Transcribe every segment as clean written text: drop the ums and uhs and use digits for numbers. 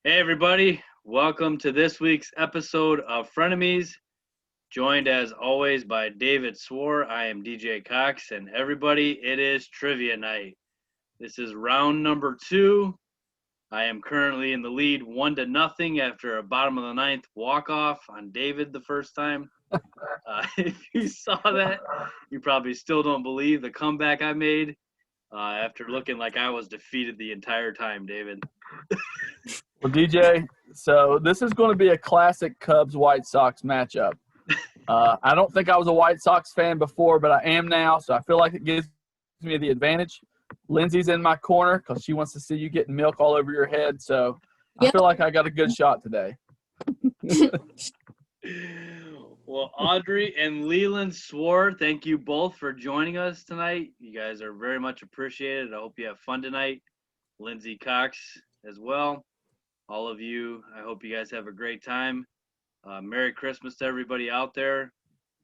Hey, everybody. Welcome to this week's episode of Frenemies. Joined as always by David Swor. I am DJ Cocks. And everybody, it is trivia night. This is round number 2. I am currently in the lead 1-0 after a bottom of the ninth walk-off on David the first time. If you saw that, you probably still don't believe the comeback I made after looking like I was defeated the entire time, David. Well, DJ, so this is going to be a classic Cubs-White Sox matchup. I don't think I was a White Sox fan before, but I am now, so I feel like it gives me the advantage. Lindsay's in my corner because she wants to see you getting milk all over your head, so I feel like I got a good shot today. Well, Audrey and Leland Swor, thank you both for joining us tonight. You guys are very much appreciated. I hope you have fun tonight. Lindsey Cocks as well. All of you, I hope you guys have a great time. Merry Christmas to everybody out there.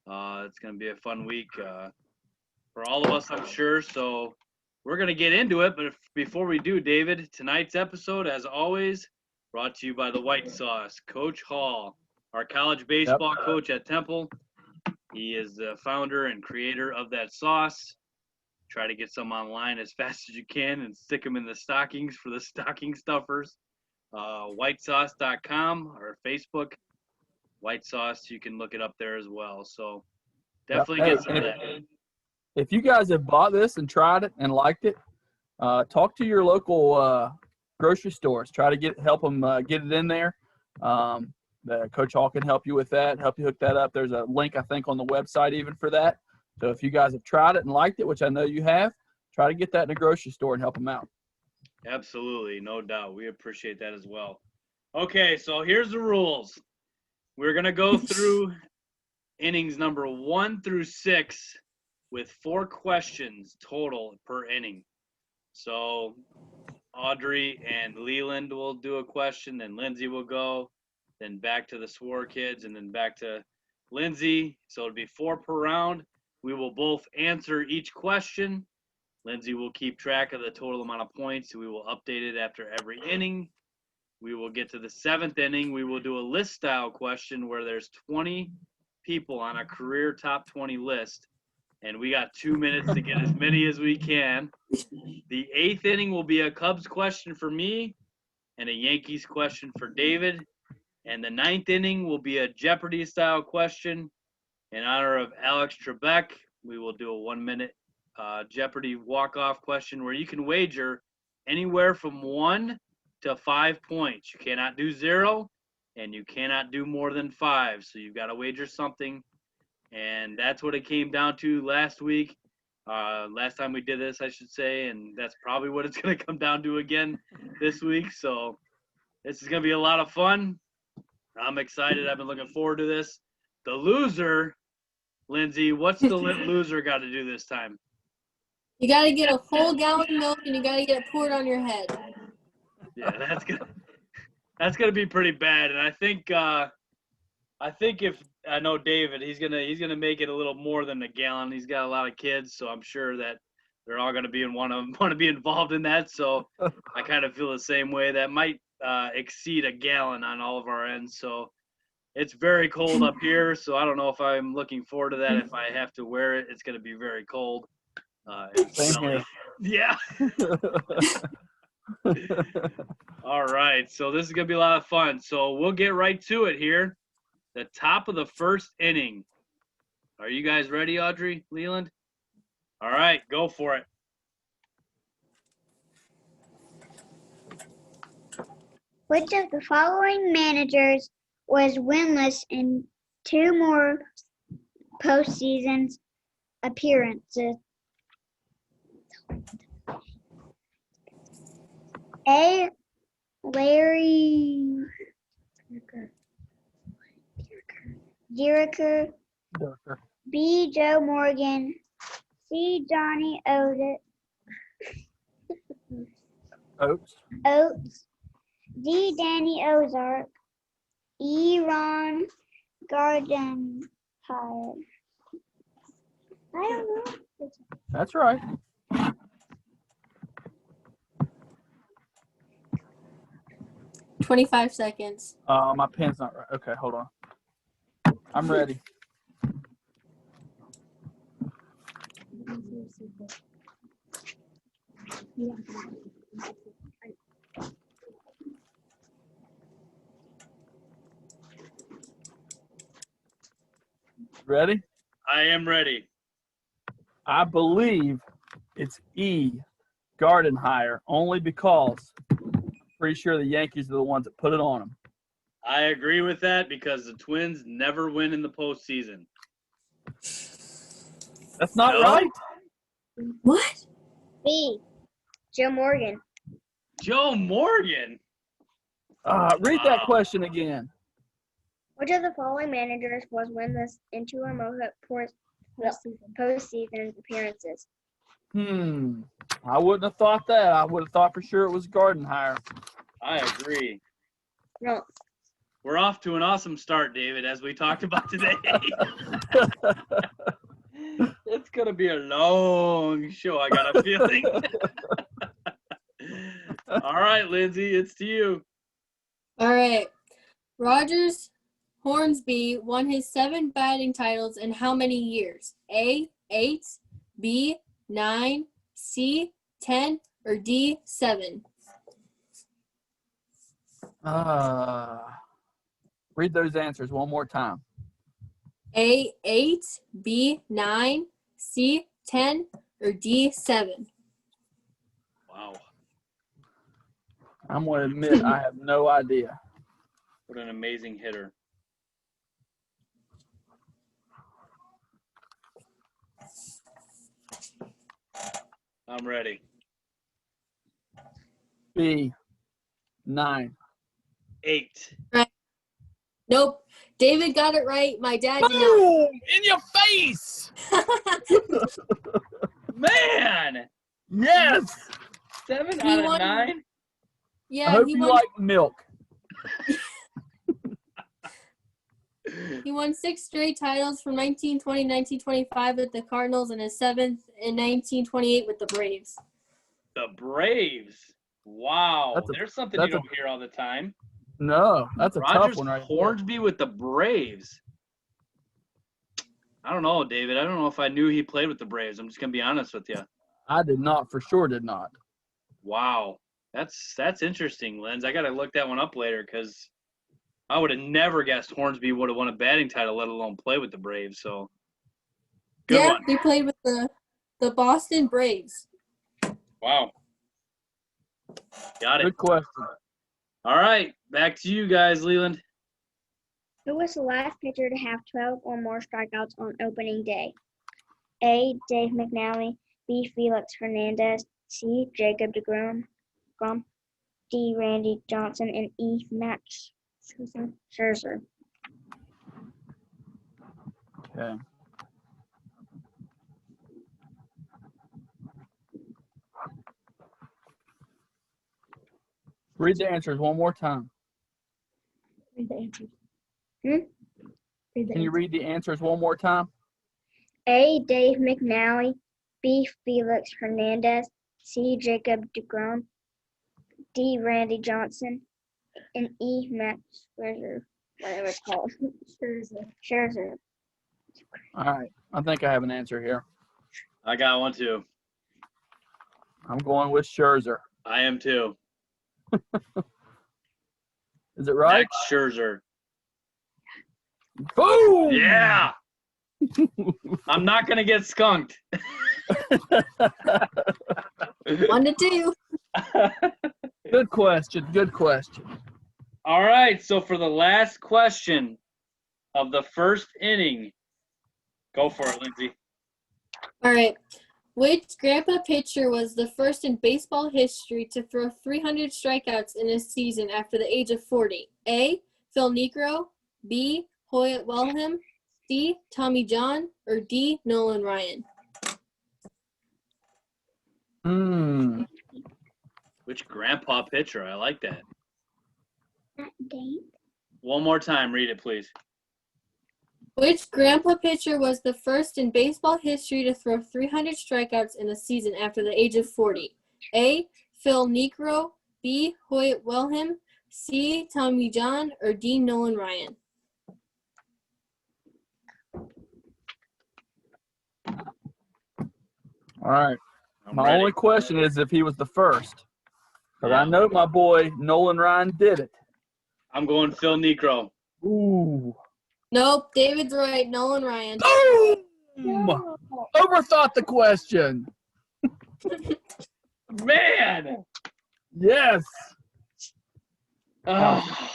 It's going to be a fun week for all of us, I'm sure. So we're going to get into it. But before we do, David, tonight's episode, as always, brought to you by the White Sauce. Coach Hall, our college baseball coach at Temple. He is the founder and creator of that sauce. Try to get some online as fast as you can and stick them in the stockings for the stocking stuffers. Whitesauce.com or Facebook. White Sauce, you can look it up there as well. So definitely get some of that. If you guys have bought this and tried it and liked it, talk to your local grocery stores. Try to help them get it in there. Coach Hall can help you with that, help you hook that up. There's a link, I think, on the website even for that. So if you guys have tried it and liked it, which I know you have, try to get that in a grocery store and help them out. Absolutely, no doubt. We appreciate that as well. Okay, so here's the rules. We're going to go through innings number 1 through 6 with 4 questions total per inning. So Audrey and Leland will do a question, then Lindsay will go, then back to the Swor kids, and then back to Lindsay. So it'll be 4 per round. We will both answer each question. Lindsay will keep track of the total amount of points. We will update it after every inning. We will get to the 7th inning. We will do a list style question where there's 20 people on a career top 20 list, and we got 2 minutes to get as many as we can. The 8th inning will be a Cubs question for me and a Yankees question for David. And the 9th inning will be a Jeopardy style question in honor of Alex Trebek. We will do a 1-minute Jeopardy walk-off question where you can wager anywhere from 1 to 5 points. You cannot do 0, and you cannot do more than 5. So you've got to wager something, and that's what it came down to last week. Last time we did this, I should say, and that's probably what it's going to come down to again this week. So this is going to be a lot of fun. I'm excited. I've been looking forward to this. The loser, Lindsay, what's the loser got to do this time? You got to get a full gallon of milk, and you got to get it poured on your head. Yeah, that's gonna be pretty bad. And I think if I know David, he's gonna make it a little more than a gallon. He's got a lot of kids, so I'm sure that they're all gonna want to be involved in that. So I kind of feel the same way. That might exceed a gallon on all of our ends. So it's very cold up here. So I don't know if I'm looking forward to that. If I have to wear it, it's gonna be very cold. Same here. Yeah. All right, so this is going to be a lot of fun. So we'll get right to it here. The top of the first inning. Are you guys ready, Audrey, Leland? All right, go for it. Which of the following managers was winless in 2 more postseason appearances? A. Larry Dierker. B. Joe Morgan. C. Johnny Oates. D. Danny Ozark. E. Ron Gardenhire. I don't know. That's right. 25 seconds. My pen's not right. Okay, hold on. I'm ready. Ready? I am ready. I believe it's E, Gardenhire, only because pretty sure the Yankees are the ones that put it on them. I agree with that because the Twins never win in the postseason. That's not No? right. What? B. Joe Morgan. Joe Morgan. Read that question again. Which of the following managers was winless in 2 or more postseason appearances? I wouldn't have thought that. I would have thought for sure it was Gardenhire. I agree. No. We're off to an awesome start, David, as we talked about today. It's going to be a long show, I got a feeling. All right, Lindsay, it's to you. All right. Rogers Hornsby won his 7 batting titles in how many years? A, 8, B, 9, C, 10, or D, 7? Read those answers one more time. A, 8, B, 9, C, 10, or D, 7? Wow, I'm going to admit I have no idea. what an amazing hitter. I'm ready. B, 9. 8. Nope. David got it right. My dad did not. Boom! In your face! Man! Yes! 7 He out of won. 9? I Yeah, hope he you won. like milk. He won 6 straight titles from 1920 1925 with the Cardinals and his 7th in 1928 with the Braves. The Braves. Wow. There's something you that's a- don't hear all the time. No, that's a tough Rogers one right there. Hornsby with the Braves. I don't know, David. I don't know if I knew he played with the Braves. I'm just going to be honest with you. I did not, for sure did not. Wow. That's interesting, Linz. I got to look that one up later because I would have never guessed Hornsby would have won a batting title, let alone play with the Braves. So, good Yeah, one. he played with the Boston Braves. Wow. Got it. Good question. All right. Back to you guys, Leland. Who was the last pitcher to have 12 or more strikeouts on opening day? A. Dave McNally. B. Felix Hernandez. C. Jacob deGrom. D. Randy Johnson. And E. Max Scherzer. Okay. Read the answers one more time. Read the answers. Can you read the answers one more time? A. Dave McNally. B. Felix Hernandez. C. Jacob deGrom. D. Randy Johnson. And E. Max Scherzer. Whatever it's called. Scherzer. All right. I think I have an answer here. I got one too. I'm going with Scherzer. I am too. Is it right? Max Scherzer. Boom! Yeah. I'm not going to get skunked. 1 to 2. Good question. Good question. All right. So for the last question of the first inning, go for it, Lindsay. All right. Which grandpa pitcher was the first in baseball history to throw 300 strikeouts in a season after the age of 40? A. Phil Niekro. B. Hoyt Wilhelm. C. Tommy John. Or D. Nolan Ryan? Which grandpa pitcher? I like that. Dave. One more time. Read it, please. Which grandpa pitcher was the first in baseball history to throw 300 strikeouts in a season after the age of 40? A. Phil Niekro. B. Hoyt Wilhelm. C. Tommy John, or D. Nolan Ryan? All right. I'm My ready. only question is if he was the first. Because Yeah. I know my boy Nolan Ryan did it. I'm going Phil Necro. Ooh. Nope, David's right. Nolan Ryan. Boom! No. Overthought the question. Man! Yes. Oh,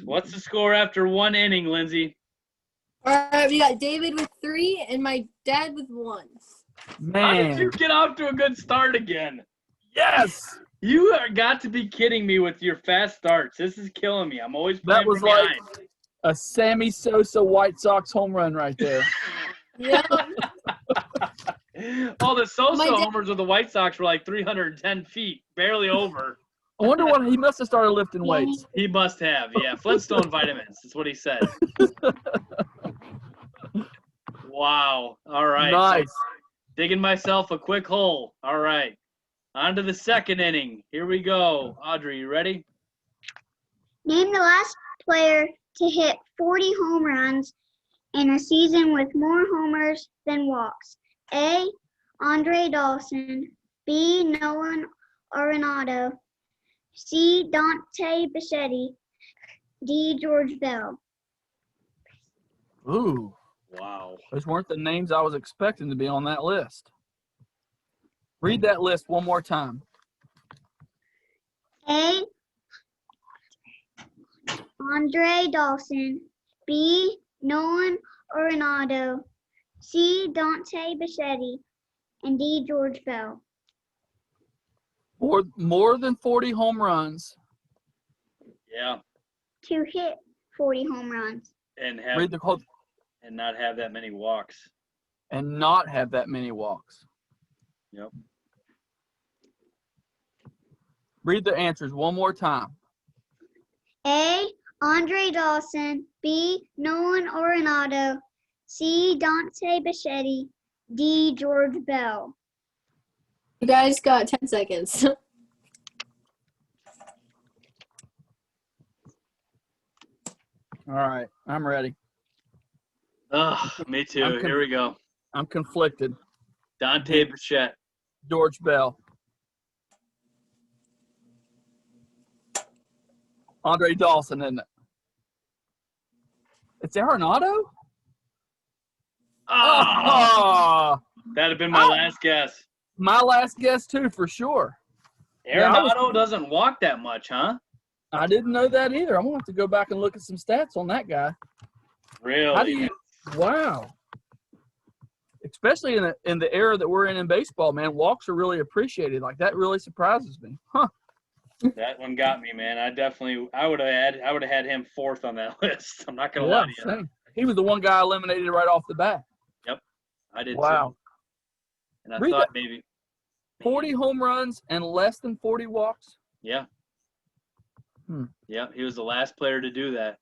what's the score after 1 inning, Lindsay? All right, we got David with 3 and my dad with 1. How did Man. you get off to a good start again? Yes. You are got to be kidding me with your fast starts. This is killing me. I'm always playing That was from like behind. a Sammy Sosa White Sox home run right there. Yeah. Oh, the Sosa My dad- homers with the White Sox were like 310 feet, barely over. I wonder what he must have started lifting weights. He must have, yeah. Flintstone vitamins. That's what he said. Wow. All right. Nice. So digging myself a quick hole. All right. On to the second inning. Here we go. Audrey, you ready? Name the last player to hit 40 home runs in a season with more homers than walks. A. Andre Dawson. B. Nolan Arenado. C. Dante Bichetti. D. George Bell. Ooh. Wow. Those weren't the names I was expecting to be on that list. Read that list one more time. A. Andre Dawson. B. Nolan Arenado. C. Dante Bichetti. And D. George Bell. More than 40 home runs. Yeah. To hit 40 home runs. And have Read the quote. and not have that many walks. And not have that many walks. Yep. Read the answers one more time. A. Andre Dawson. B. Nolan Arenado. C. Dante Bichetti. D. George Bell. You guys got 10 seconds. All right. I'm ready. Ugh, me too. I'm Here we go. I'm conflicted. Dante Bichette. George Bell. Andre Dawson, isn't it? It's Arenado? Oh, Oh, that'd have been my last guess. my last guess, too, for sure. Yeah, I was- Arenado doesn't walk that much, huh? I didn't know that either. I'm going to have to go back and look at some stats on that guy. Really? How do you – wow. Especially in the era that we're in baseball, man, walks are really appreciated. Like, that really surprises me. Huh. That one got me, man. I would have had him fourth on that list. I'm not gonna lie to you. Same. He was the one guy eliminated right off the bat. I did Wow. too. And I Read thought that. maybe 40 home runs and less than 40 walks? yeah. Hmm. Yeah, he was the last player to do that.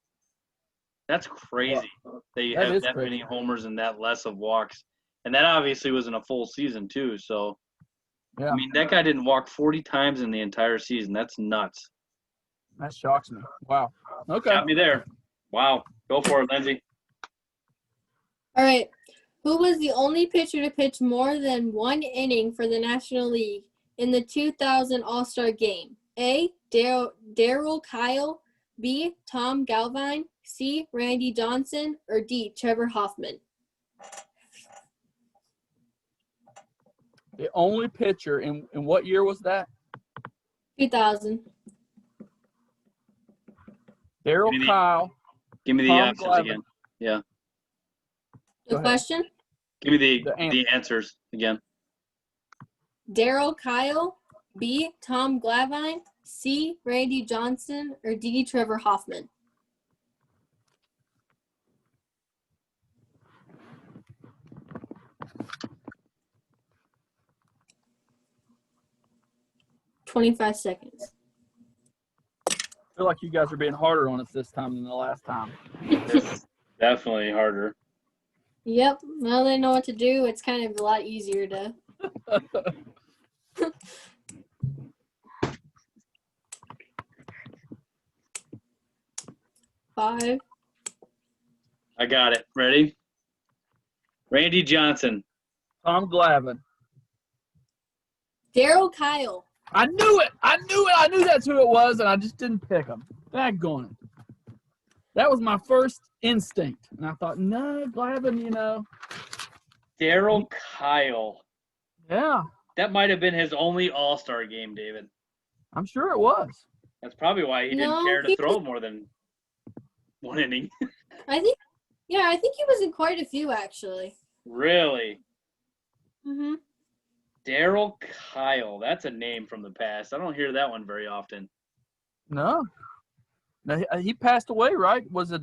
That's crazy. They That have is that crazy. many homers and that less of walks. And that obviously wasn't a full season too, so Yeah, I mean that guy didn't walk 40 times in the entire season. That's nuts. that shocks me. Wow. Okay. Got me there. Wow. Go for it, Lindsay. All right. Who was the only pitcher to pitch more than 1 inning for the National League in the 2000 All-Star Game? A. Darryl Kyle. B. Tom Galvine. C. Randy Johnson. Or D. Trevor Hoffman. The only pitcher in what year was that? 2000. Darryl Give me the- Kyle. Give me the Tom options Glavine. again. Yeah. The Go ahead. question? Give me the The answers again. Darryl Kyle. B. Tom Glavine. C. Randy Johnson. Or D. Trevor Hoffman. "25 seconds. I feel like you guys are being harder on us this time than the last time. It's definitely harder. Yep. Now they know what to do. It's kind of a lot easier to. 5. I got it. Ready? Randy Johnson. Tom Glavine. Daryl Kyle. I knew it. I knew that's who it was, and I just didn't pick him. Daggone it. That was my first instinct, and I thought, no, Glavine, Daryl Kyle. Yeah, That might have been his only All-Star game, David. I'm sure it was. That's probably why he No, didn't care to he throw was- more than one inning. I think he was in quite a few actually. Really? Mhm. Daryl Kyle. That's a name from the past. I don't hear that one very often. No. He passed away, right? Was it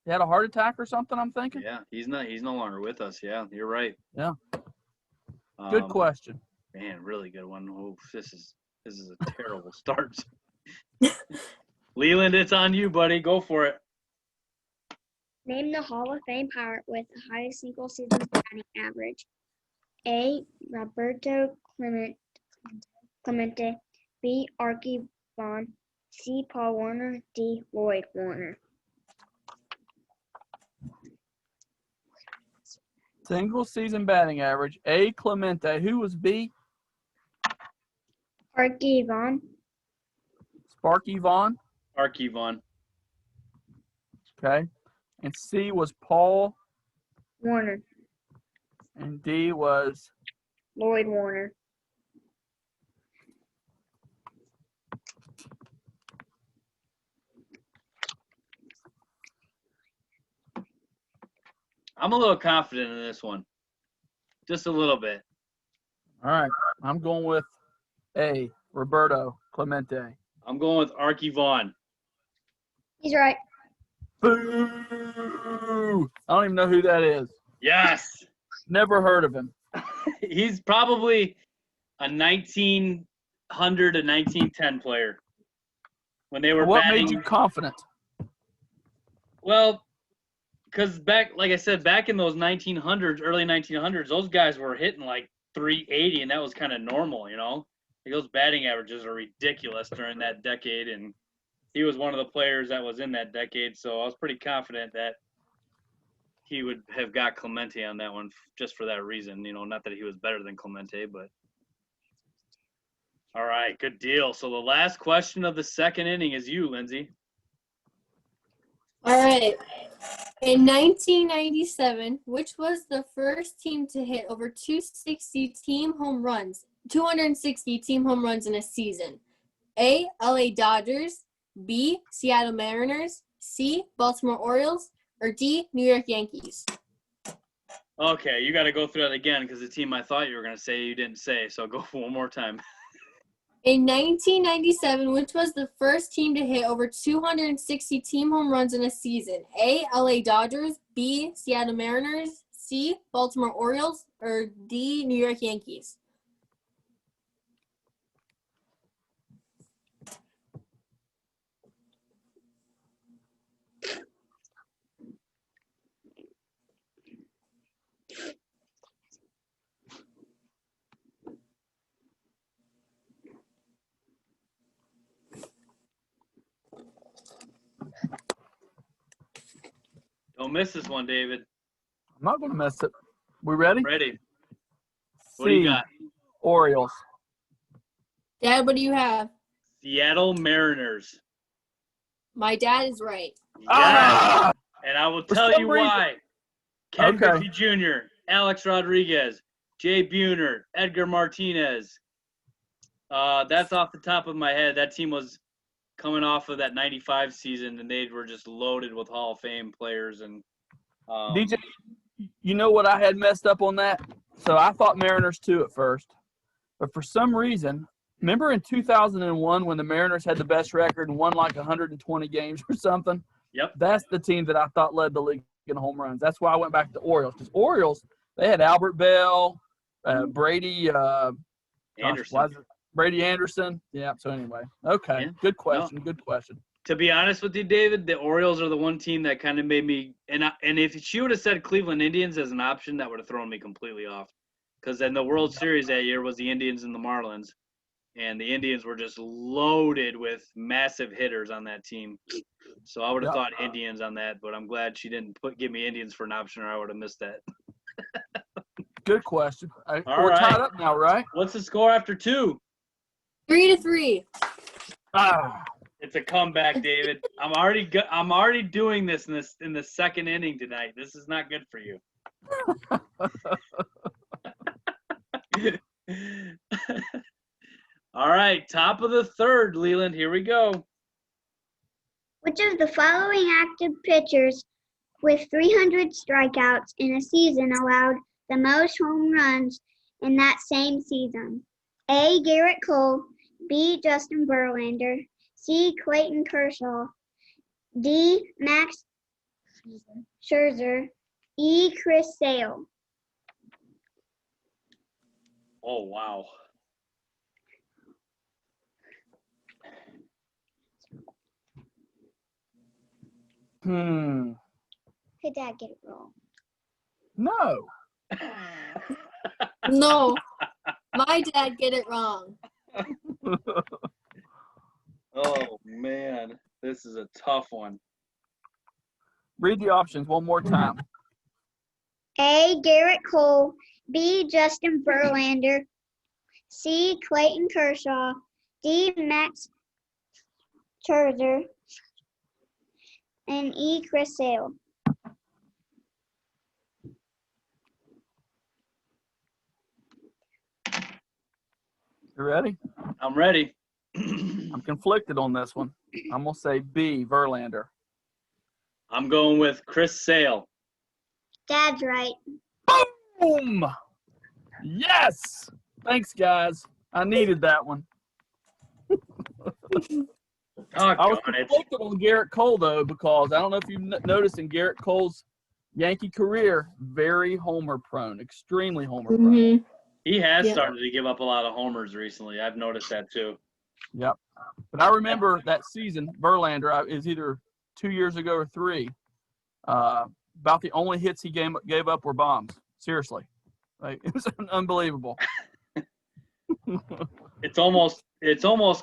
he had a heart attack or something, I'm thinking? Yeah, he's no longer with us. Yeah, you're right. Yeah. Good Um, question. Man, really good one. Oh, this is a terrible start. Leland, it's on you, buddy. Go for it. Name the Hall of Fame Pirate with the highest single season batting average. A. Roberto Clemente. B. Archie Vaughn. C. Paul Warner. D. Lloyd Warner. Single season batting average. A. Clemente. Who was B? Archie Vaughn. Sparky Vaughn. Archie Vaughn. Okay. And C was Paul. Warner. And D was Lloyd Warner. I'm a little confident in this one. Just a little bit. all right. I'm going with A. Roberto Clemente. I'm going with Archie Vaughn. He's right. Boo! I don't even know who that is. Yes. Never heard of him. He's probably a 1900 to 1910 player. When they were What batting. made you confident? Well, because like I said, back in those 1900s, early 1900s, those guys were hitting like 380, and that was kind of normal, Like those batting averages are ridiculous during that decade, and he was one of the players that was in that decade, so I was pretty confident that he would have got Clemente on that one just for that reason, not that he was better than Clemente, but. All right, good deal. So the last question of the second inning is you, Lindsay. All right. In 1997, which was the first team to hit over 260 team home runs in a season? A. LA Dodgers. B. Seattle Mariners. C. Baltimore Orioles. Or D. New York Yankees. Okay, you got to go through that again because the team I thought you were going to say you didn't say, so go for one more time. In 1997, which was the first team to hit over 260 team home runs in a season? A. LA Dodgers. B. Seattle Mariners. C. Baltimore Orioles. Or D. New York Yankees. Don't miss this one, David. I'm not going to miss it. We ready? Ready. C. What do you got? Orioles. Dad, what do you have? Seattle Mariners. My dad is right. Yes. Ah! And I will For tell some you reason- why. Ken Okay. Griffey Jr., Alex Rodriguez, Jay Buhner, Edgar Martinez. That's off the top of my head. That team was coming off of that 95 season, and they were just loaded with Hall of Fame players. And DJ, you know what I had messed up on that? So I thought Mariners too at first. But for some reason, remember in 2001 when the Mariners had the best record and won like 120 games or something? Yep. That's the team that I thought led the league in home runs. That's why I went back to Orioles. Because Orioles, they had Albert Bell, Brady Anderson. Brady Anderson. Yeah, so anyway. Okay, Yeah. good question, good question. To be honest with you, David, the Orioles are the one team that kind of made me – and if she would have said Cleveland Indians as an option, that would have thrown me completely off. Because then the World Series that year was the Indians and the Marlins. And the Indians were just loaded with massive hitters on that team. So I would have Yep. thought Indians on that, but I'm glad she didn't give me Indians for an option, or I would have missed that. Good question. All We're right. tied up now, right? What's the score after 2? 3-3. Ah, It's a comeback, David. I'm already doing this in the second inning tonight. This is not good for you. All right, top of the third, Leland. Here we go. Which of the following active pitchers with 300 strikeouts in a season allowed the most home runs in that same season? A. Garrett Cole, B. Justin Verlander, C. Clayton Kershaw, D. Max Scherzer, E. Chris Sale. Oh, wow. Could Dad get it wrong? no. No, my dad get it wrong. Oh, man. This is a tough one. Read the options one more time. A. Garrett Cole, B. Justin Verlander, C. Clayton Kershaw, D. Max Scherzer, and E. Chris Sale. You ready? I'm ready. I'm conflicted on this one. I'm going to say B, Verlander. I'm going with Chris Sale. Dad's right. Boom! Yes! Thanks, guys. I needed that one. I was conflicted on Garrett Cole, though, because I don't know if you've noticed in Garrett Cole's Yankee career, very homer prone, extremely homer prone. Mm-hmm. He has Yeah. started to give up a lot of homers recently. I've noticed that too. Yep. But I remember that season, Verlander, is either 2 years ago or 3. About the only hits he gave up were bombs. Seriously. Like, it was unbelievable. It's almost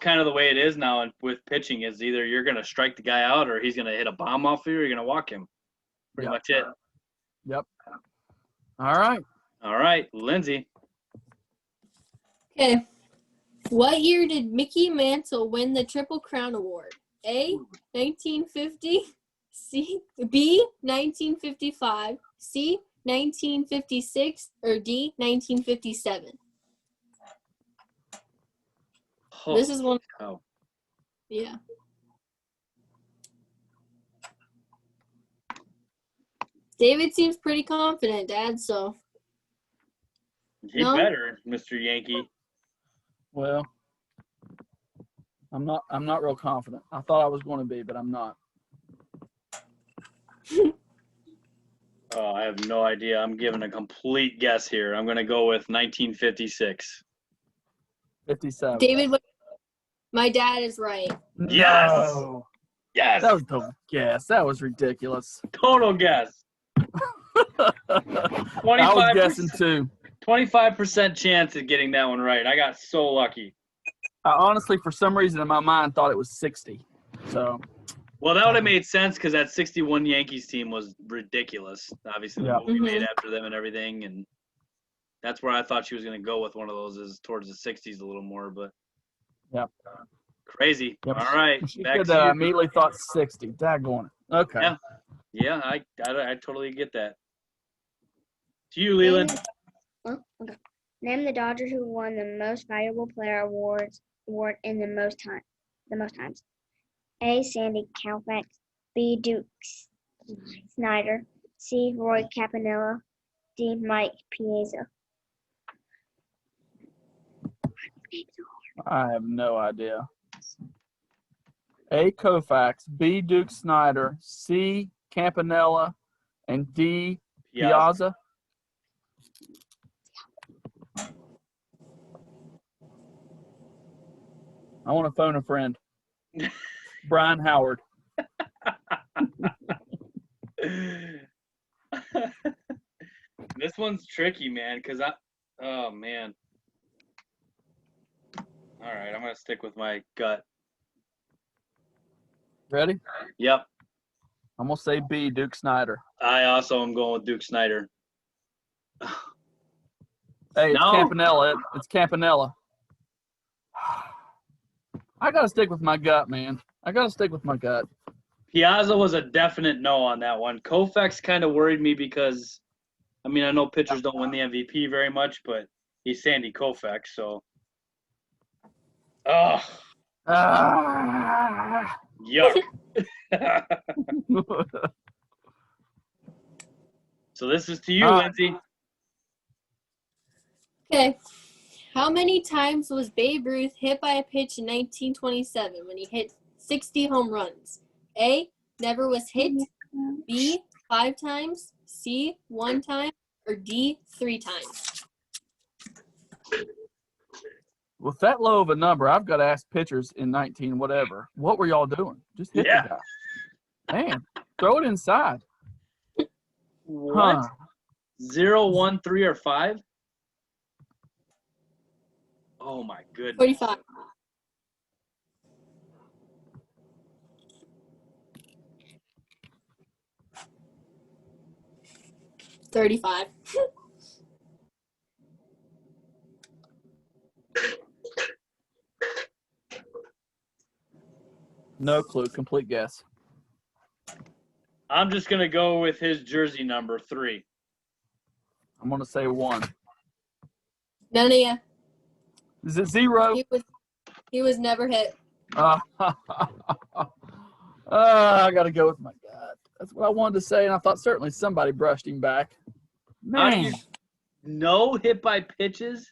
kind of the way it is now with pitching is either you're going to strike the guy out or he's going to hit a bomb off you or you're going to walk him. Pretty much it. Yep. All right, Lindsay. Okay. What year did Mickey Mantle win the Triple Crown Award? A. 1950. B. 1955. C. 1956. Or D. 1957. This is one. Oh. Yeah. David seems pretty confident, Dad. So. He better, Mr. Yankee. Well, I'm not real confident. I thought I was going to be, but I'm not. Oh, I have no idea. I'm giving a complete guess here. I'm going to go with 1956. 57. David, my dad is right. Yes. No. Yes. That was a guess. That was ridiculous. Total guess. I was guessing too. 25% chance of getting that one right. I got so lucky. I honestly, for some reason in my mind, thought it was 60. So. Well, that would have made sense because that 61 Yankees team was ridiculous. Obviously, the movie made after them and everything, and that's where I thought she was going to go with one of those is towards the 60s a little more. But crazy. Yep. All right, She back said to that. I you. immediately thought 60. Daggone it. Okay. Yeah, I totally get that. To you, Leland. Okay. Name the Dodgers who won the Most Valuable Player award in the most times. A. Sandy Koufax, B. Duke Snyder, C. Roy Campanella, D. Mike Piazza. I have no idea. A. Koufax, B. Duke Snyder, C. Campanella, and D. Piazza. I want to phone a friend. Brian Howard. This one's tricky, man, because oh, man. All right, I'm going to stick with my gut. Ready? Yep. I'm gonna say B, Duke Snyder. I also am going with Duke Snyder. Hey, it's No. Campanella. It's Campanella. I gotta stick with my gut, man. I gotta stick with my gut. Piazza was a definite no on that one. Koufax kind of worried me because, I mean, I know pitchers don't win the MVP very much, but he's Sandy Koufax, so. Oh, Ah. yuck. So this is to you, All right. Lindsay. Okay. How many times was Babe Ruth hit by a pitch in 1927 when he hit 60 home runs? A, never was hit. B, 5 times. C, 1 time. Or D, 3 times. With that low of a number, I've got to ask pitchers in 19 whatever. What were y'all doing? Just hit Yeah. the guy. Man, throw it inside. What? Huh. 0, 1, 3, or 5? Oh my goodness. 45. $35. No clue. Complete guess. I'm just gonna go with his jersey number 3. I'm gonna say 1. None of you. Is it 0? He was never hit. I gotta go with my gut. That's what I wanted to say, and I thought certainly somebody brushed him back. Man, No hit by pitches.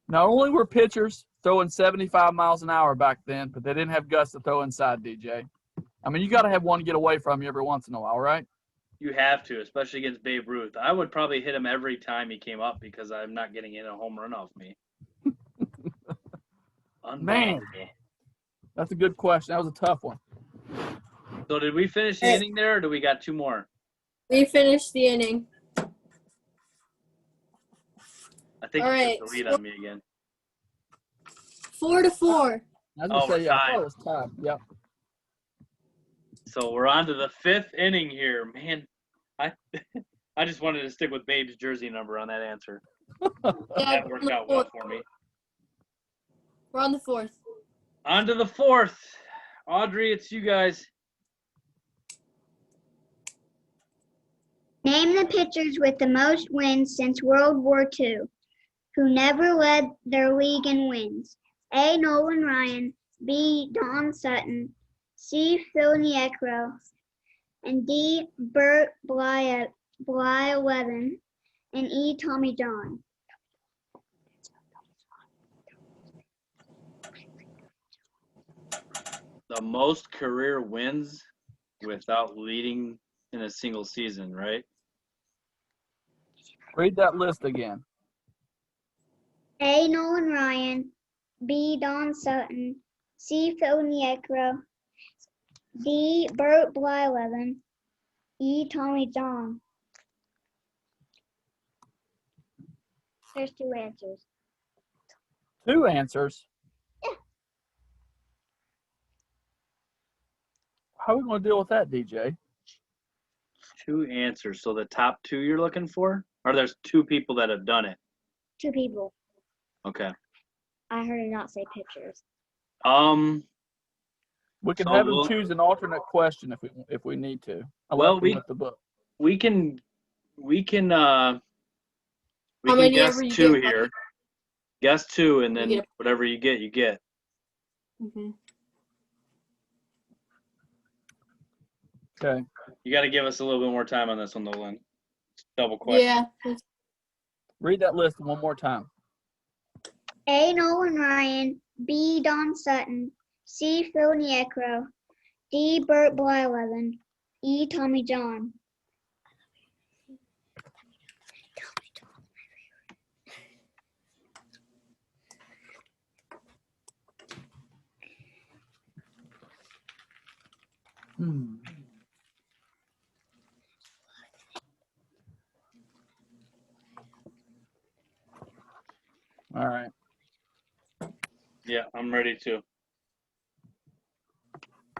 not only were pitchers throwing 75 miles an hour back then, but they didn't have guts to throw inside, DJ. I mean, you got to have one get away from you every once in a while, right? You have to, especially against Babe Ruth. I would probably hit him every time he came up because I'm not getting in a home run off me. Man, that's a good question. That was a tough one. So did we finish the inning there, or do we got 2 more? We finished the inning. I think All you right. took the lead on me again. 4-4. I was gonna say, we're yeah, I tied. thought it was tied. Yep. So we're on to the 5th inning here. Man, I just wanted to stick with Babe's jersey number on that answer. Yeah, That worked out well for me. we're on the 4th. On to the 4th. Audrey, it's you guys. Name the pitchers with the most wins since World War II, who never led their league in wins. A, Nolan Ryan, B, Don Sutton, C, Phil Niekro, and D, Bert Blyleven, and E, Tommy John. The most career wins without leading in a single season, right? Read that list again. A, Nolan Ryan, B, Don Sutton, C, Phil Niekro, D, Bert Blyleven, E, Tommy John. There's 2 answers. 2 answers. Yeah. How are we going to deal with that, DJ? 2 answers. So the top 2 you're looking for? Or there's 2 people that have done it? 2 people. Okay. I heard him not say pitchers. We can So have him choose an alternate question if we need to. I Well, left him with the book. we can How many guess ever you 2 get, here. Guess 2, and then get whatever you get, you get. Mm-hmm. Okay. You got to give us a little bit more time on this one, though, Lynn. Double question. Yeah. Read that list one more time. A, Nolan Ryan, B, Don Sutton, C, Phil Niekro, D, Bert Blyleven, E, Tommy John. All right. Yeah, I'm ready to.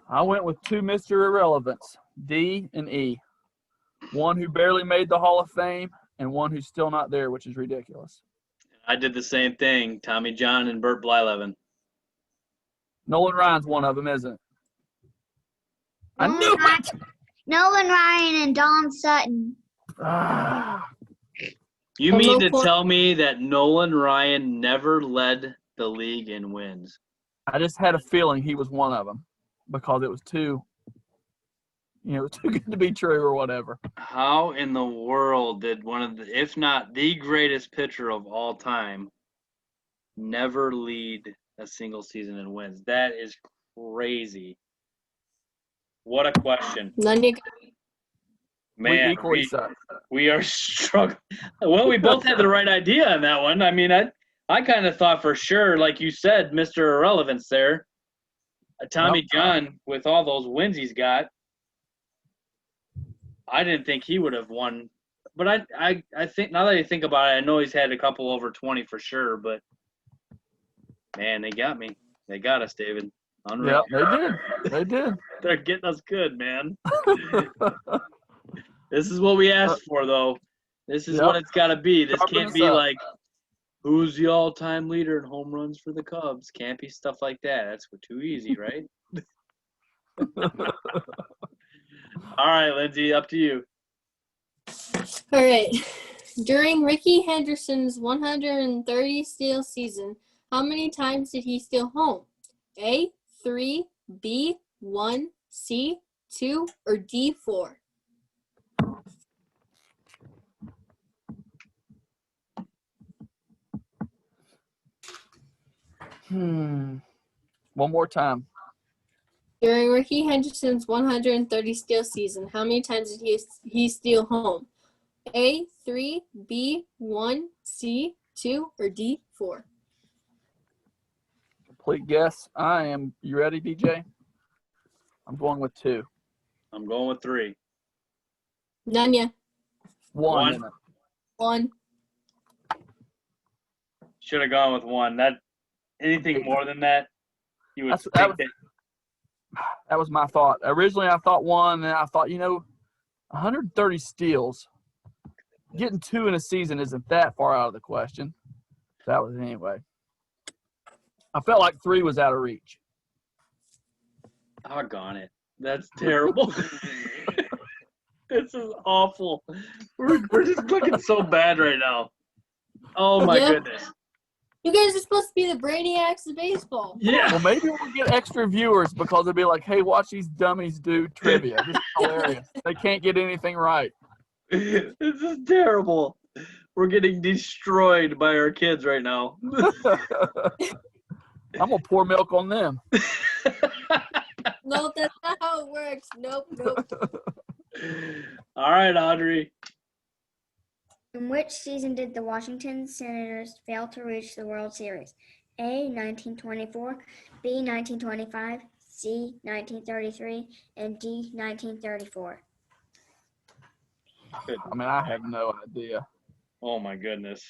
I went with two Mr. Irrelevance, D and E. One who barely made the Hall of Fame and one who's still not there, which is ridiculous. I did the same thing. Tommy John and Burt Blyleven. Nolan Ryan's one of them, isn't it? I knew it! Nolan Ryan and Don Sutton. You mean to tell me that Nolan Ryan never led the league in wins? I just had a feeling he was one of them because it was too good to be true or whatever. How in the world did one of the, if not the greatest pitcher of all time, never lead a single season in wins? That is crazy. What a question. None you Man, we equally suck. we are struggling. Well, we both had the right idea on that one. I mean, I kind of thought for sure, like you said, Mr. Irrelevance there. Tommy John, with all those wins he's got, I didn't think he would have won. But I think, now that I think about it, I know he's had a couple over 20 for sure. But, man, they got me. They got us, David. Unreal. Yeah, they did. They're getting us good, man. This is what we asked for, though. This is what it's got to be. This can't be like, who's the all-time leader in home runs for the Cubs? Can't be stuff like that. That's too easy, right? All right, Lindsay, up to you. All right. During Ricky Henderson's 130 steal season, how many times did he steal home? A, 3, B, 1, C, 2, or D, 4? One more time. During Ricky Henderson's 130 steal season, how many times did he steal home? A, 3, B, 1, C, 2, or D, 4? Complete guess. You ready, DJ? I'm going with 2. I'm going with 3. None yet. 1. Isn't it? 1. Should have gone with 1. Anything more than that, you would think that. That was my thought. Originally, I thought 1, and I thought, 130 steals. Getting 2 in a season isn't that far out of the question. That was anyway. I felt like 3 was out of reach. Doggone it. That's terrible. This is awful. We're just looking so bad right now. Oh, my goodness. You guys are supposed to be the brainiacs of baseball. Yeah. Well, maybe we'll get extra viewers because they'll be like, hey, watch these dummies do trivia. This is hilarious. They can't get anything right. This is terrible. We're getting destroyed by our kids right now. I'm going to pour milk on them. No, that's not how it works. Nope. All right, Audrey. In which season did the Washington Senators fail to reach the World Series? A, 1924, B, 1925, C, 1933, and D, 1934. I have no idea. Oh, my goodness.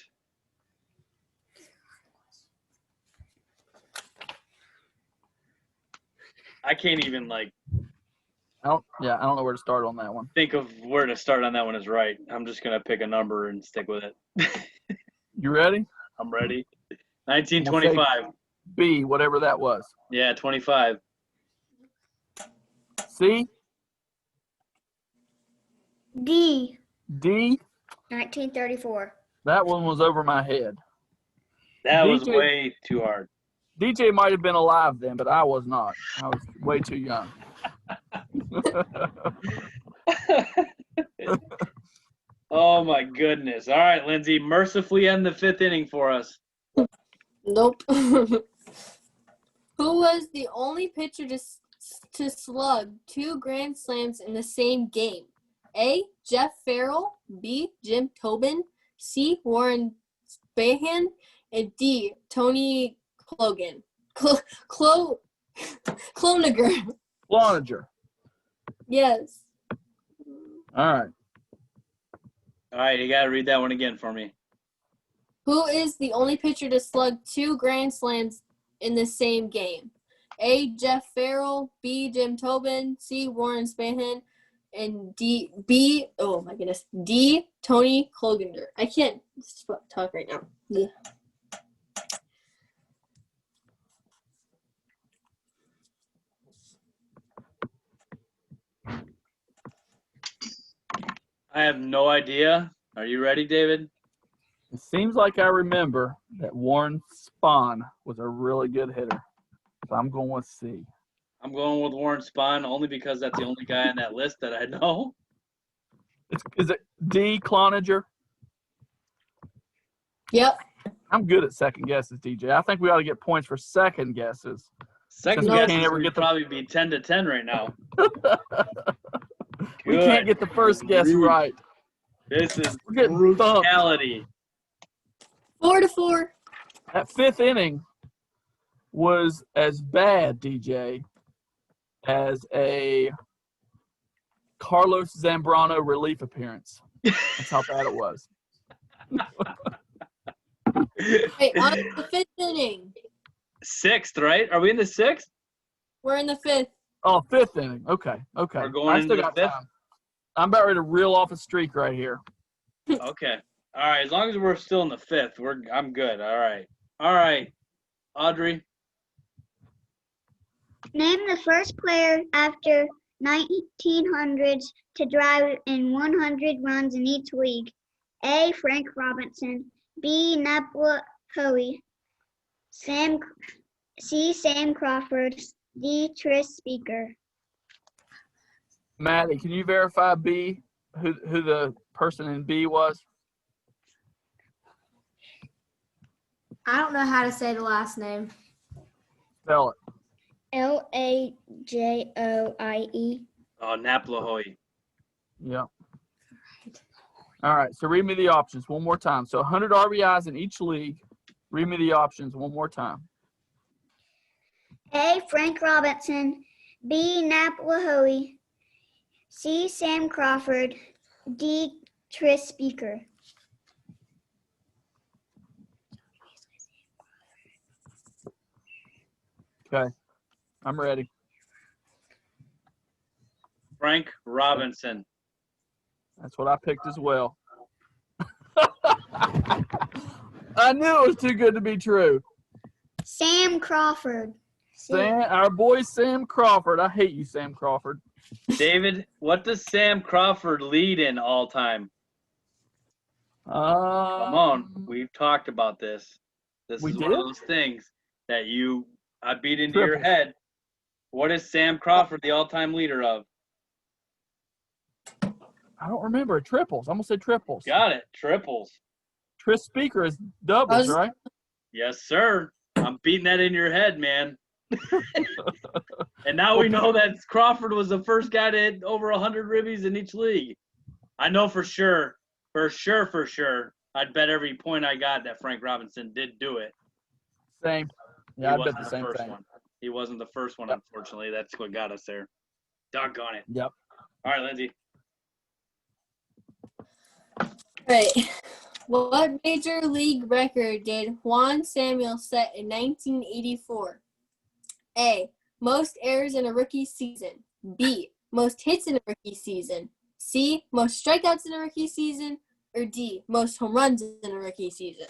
I can't even, I don't know where to start on that one. think of where to start on that one is right. I'm just going to pick a number and stick with it. You ready? I'm ready. 1925. B, whatever that was. Yeah, 25. C? D, D? 1934. That one was over my head. That was DJ way too hard. DJ might have been alive then, but I was not. I was way too young. Oh, my goodness. All right, Lindsay, mercifully end the 5th inning for us. Nope. Who was the only pitcher to slug 2 grand slams in the same game? A, Jeff Farrell, B, Jim Tobin, C, Warren Spahan, and D, Tony Clogan. Cloninger. Cloninger. Yes. All right. All right, you got to read that one again for me. Who is the only pitcher to slug 2 grand slams in the same game? A. Jeff Farrell, B. Jim Tobin, C. Warren Spahn, and D. Tony Clogander. I can't talk right now. Yeah. I have no idea. Are you ready, David? It seems like I remember that Warren Spahn was a really good hitter. So I'm going with C. I'm going with Warren Spahn only because that's the only guy on that list that I know. Is it D. Cloninger? Yep. I'm good at second guesses, DJ. I think we ought to get points for second guesses. Second Since we guess can't ever would get the- probably be 10-10 right now. We can't get the first guess right. This is We're getting thumped. brutality. 4-4. That fifth inning was as bad, DJ, as a Carlos Zambrano relief appearance. That's how bad it was. Wait, on the 5th inning. 6th, right? Are we in the 6th? We're in the 5th. Oh, fifth inning. Okay. We're going I into still the got 5th? time. I'm about ready to reel off a streak right here. Okay. All right. As long as we're still in the 5th, I'm good. All right. All right. Audrey. Name the first player after 1900s to drive in 100 runs in each league. A. Frank Robinson. B. Napla Hoey. C. Sam Crawford. D. Tris Speaker. Maddie, can you verify B, who the person in B was? I don't know how to say the last name. Spell it. Lajoie. Oh, Naplahoy. Yeah. All right. So read me the options one more time. So 100 RBIs in each league. Read me the options one more time. A. Frank Robinson. B. Napla Hoey. C. Sam Crawford. D. Tris Speaker. Okay. I'm ready. Frank Robinson. That's what I picked as well. I knew it was too good to be true. Sam Crawford. Our boy Sam Crawford. I hate you, Sam Crawford. David, what does Sam Crawford lead in all time? Come on. We've talked about this. This We is one of did? those things that I beat into your Triples. head. What is Sam Crawford the all-time leader of? I don't remember. Triples. I'm going to say triples. Got it. Triples. Tris Speaker is doubles, Was- right? Yes, sir. I'm beating that in your head, man. And now we know that Crawford was the first guy to hit over 100 ribbies in each league. I know for sure, I'd bet every point I got that Frank Robinson did do it. Same. Yeah, He I bet wasn't the same first thing. one. He wasn't the first one, Yep. unfortunately. That's what got us there. Doggone it. Yep. All right, Lindsay. Right. What major league record did Juan Samuel set in 1984? A. Most errors in a rookie season. B. Most hits in a rookie season. C. Most strikeouts in a rookie season. Or D. Most home runs in a rookie season.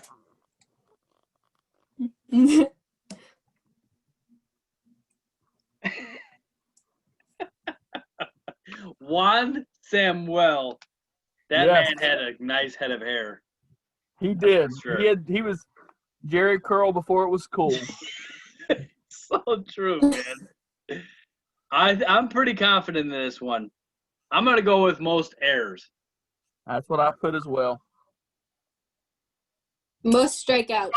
Juan Samuel. That Yes. man had a nice head of hair. He did. Sure. He was Jerry Curl before it was cool. So true, man. I'm pretty confident in this one. I'm going to go with most errors. That's what I put as well. Most strikeouts.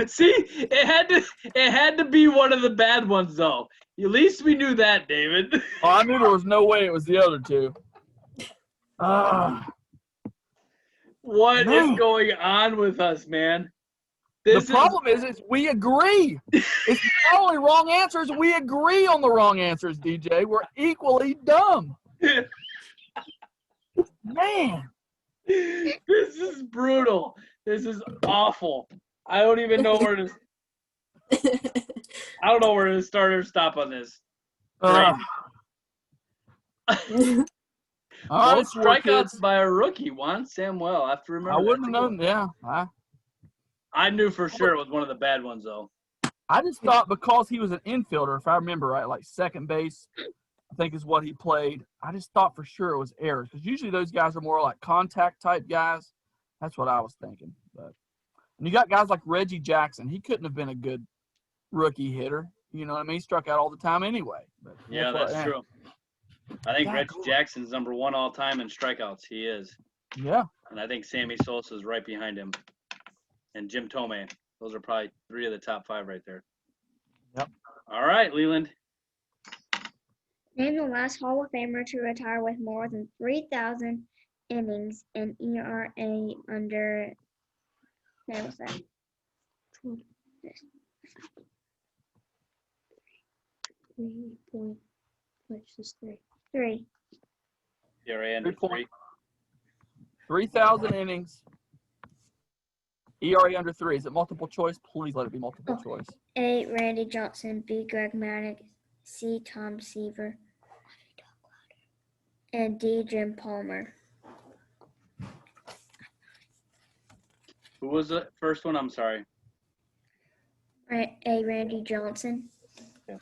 See, it had to be one of the bad ones, though. At least we knew that, David. Oh, I knew there was no way it was the other two. What Man. is going on with us, man? The This problem is we agree. It's not only wrong answers, we agree on the wrong answers, DJ. We're equally dumb. Man. This is brutal. This is awful. I don't even know where to. I don't know where to start or stop on this. All right, Most Swor strikeouts kids. by a rookie. Juan Samuel. I have to remember. I wouldn't have that. known. Yeah, I knew for sure it was one of the bad ones, though. I just thought because he was an infielder, if I remember right, like second base, I think is what he played. I just thought for sure it was errors because usually those guys are more like contact type guys. That's what I was thinking. But and you got guys like Reggie Jackson. He couldn't have been a good rookie hitter. You know what I mean? He struck out all the time anyway. But Yeah, that's true. I think Reggie Jackson's number 1 all time in strikeouts. He is. Yeah. And I think Sammy Sosa is right behind him. And Jim Tomei. Those are probably 3 of the top 5 right there. Yep. All right, Leland. Name the last Hall of Famer to retire with more than 3,000 innings and ERA under. Okay, what's that? 3. ERA under 3. 3,000 innings. ERA under 3. Is it multiple choice? Please let it be multiple choice. A. Randy Johnson. B. Greg Maddox. C. Tom Seaver. And D. Jim Palmer. Who was the first one? I'm sorry. A. Randy Johnson. Okay.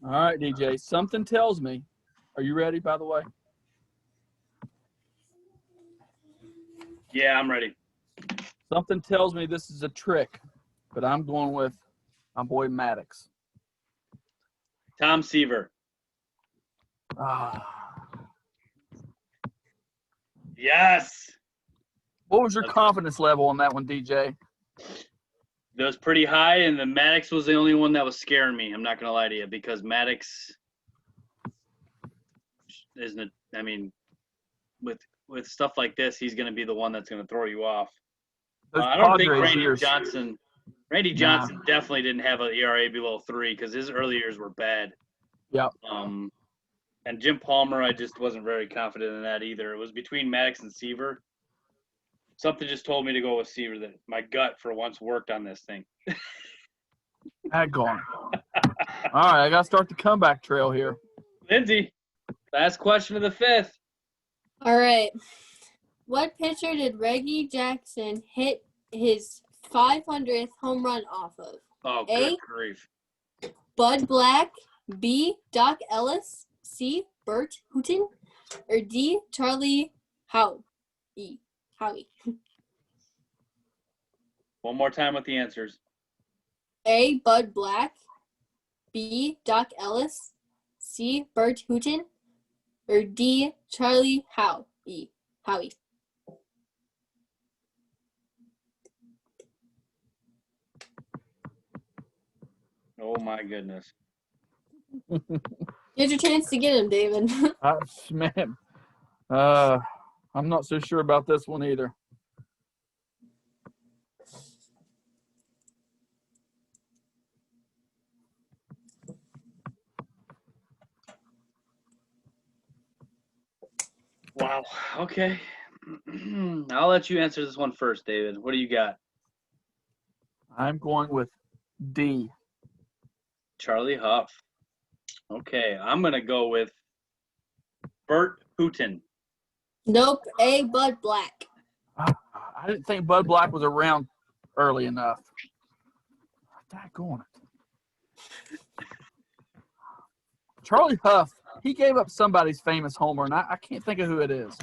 All right, DJ. Something tells me. Are you ready, by the way? Yeah, I'm ready. Something tells me this is a trick, but I'm going with my boy Maddox. Tom Seaver. Yes. What was your confidence level on that one, DJ? That was pretty high, and the Maddox was the only one that was scaring me. I'm not going to lie to you, because Maddox isn't – I mean, with stuff like this, he's going to be the one that's going to throw you off. I don't think Randy Johnson definitely didn't have an ERA below 3 because his early years were bad. Yep. And Jim Palmer, I just wasn't very confident in that either. It was between Maddox and Seaver. Something just told me to go with Seaver. That my gut for once worked on this thing. Daggone. All right, I got to start the comeback trail here. Lindsay, last question of the 5th. All right. What pitcher did Reggie Jackson hit his 500th home run off of? Oh, good grief. Bud Black, B. Doc Ellis, C. Bert Hooton, or D. Charlie Howie? One more time with the answers. A. Bud Black, B. Doc Ellis, C. Bert Hooton, or D. Charlie Howie? Oh my goodness. Here's your chance to get him, David. Man, I'm not so sure about this one either. Wow. Okay. I'll let you answer this one first, David. What do you got? I'm going with D. Charlie Huff. Okay. I'm going to go with Bert Hooton. Nope. A. Bud Black. I didn't think Bud Black was around early enough. Daggone it. Charlie Huff, he gave up somebody's famous homer, and I can't think of who it is.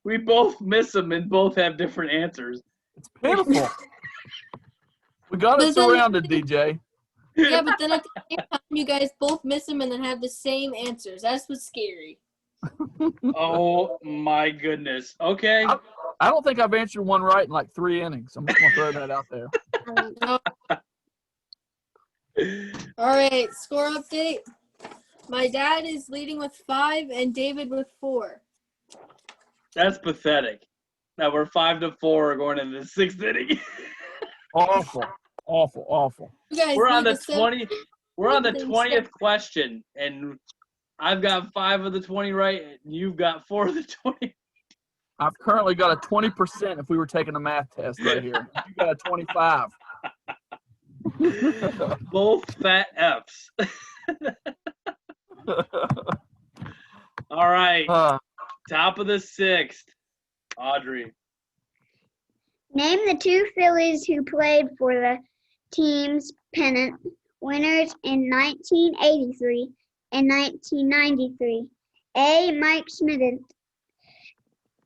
We both miss them and both have different answers. It's pitiful. We got it surrounded, DJ. Yeah, but then at the same time, you guys both miss them and then have the same answers. That's what's scary. Oh, my goodness. Okay. I don't think I've answered one right in like 3 innings. I'm just going to throw that out there. All right, score update. My dad is leading with 5 and David with 4. That's pathetic. Now we're 5-4 going into the 6th inning. Awful. You guys We're on need the to 20. We're on the something 20th question, and I've got 5 of the 20 right, and you've got 4 of the 20. I've currently got a 20% if we were taking a math test right here. You got a 25. Both fat Fs. All right. Top of the 6th. Audrey. Name the two Phillies who played for the team's pennant winners in 1983 and 1993. A. Mike Schmidt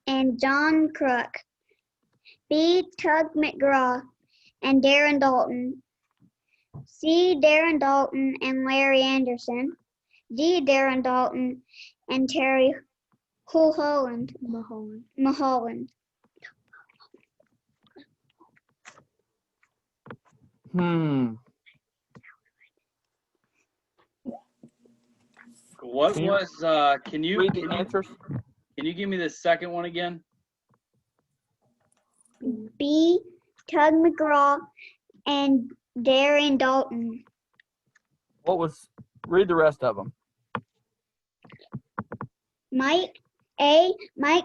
and John Kruk. B. Tug McGraw and Darren Dalton. C. Darren Dalton and Larry Anderson. D. Darren Dalton and Terry Mulholland. What Can you was can you read the answers? can you give me the second one again? B. Tug McGraw and Darren Dalton. Read the rest of them. Mike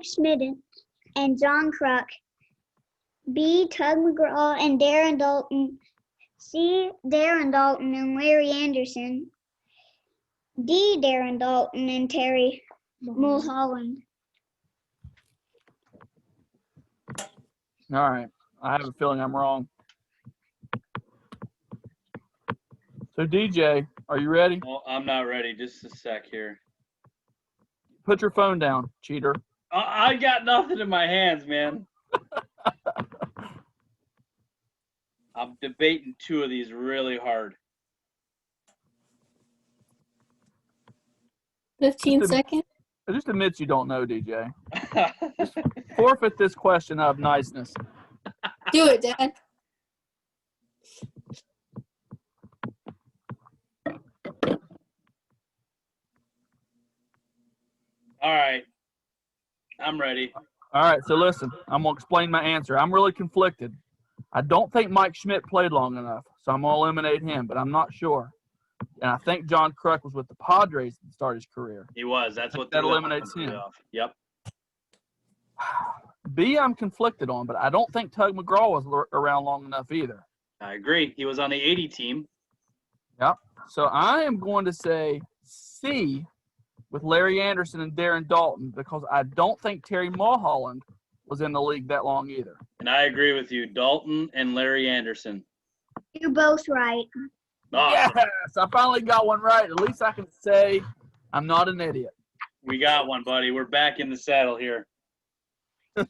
Schmidt and John Kruk. B. Tug McGraw and Darren Dalton. C. Darren Dalton and Larry Anderson. D. Darren Dalton and Terry Mulholland. All right. I have a feeling I'm wrong. So, DJ, are you ready? Well, I'm not ready. Just a sec here. Put your phone down, cheater. I got nothing in my hands, man. I'm debating 2 of these really hard. 15 seconds. Just admit you don't know, DJ. Forfeit this question out of niceness. Do it, Dad. All right. I'm ready. All right, so listen. I'm going to explain my answer. I'm really conflicted. I don't think Mike Schmidt played long enough, so I'm going to eliminate him, but I'm not sure. And I think John Kruk was with the Padres to start his career. He was. That's what that eliminates him. off. Yep. B, I'm conflicted on, but I don't think Tug McGraw was around long enough either. I agree. He was on the 80 team. Yep. So I am going to say C with Larry Anderson and Darren Dalton because I don't think Terry Mulholland was in the league that long either. And I agree with you. Dalton and Larry Anderson. You're both right. Awesome. Yes, I finally got one right. At least I can say I'm not an idiot. We got one, buddy. We're back in the saddle here. All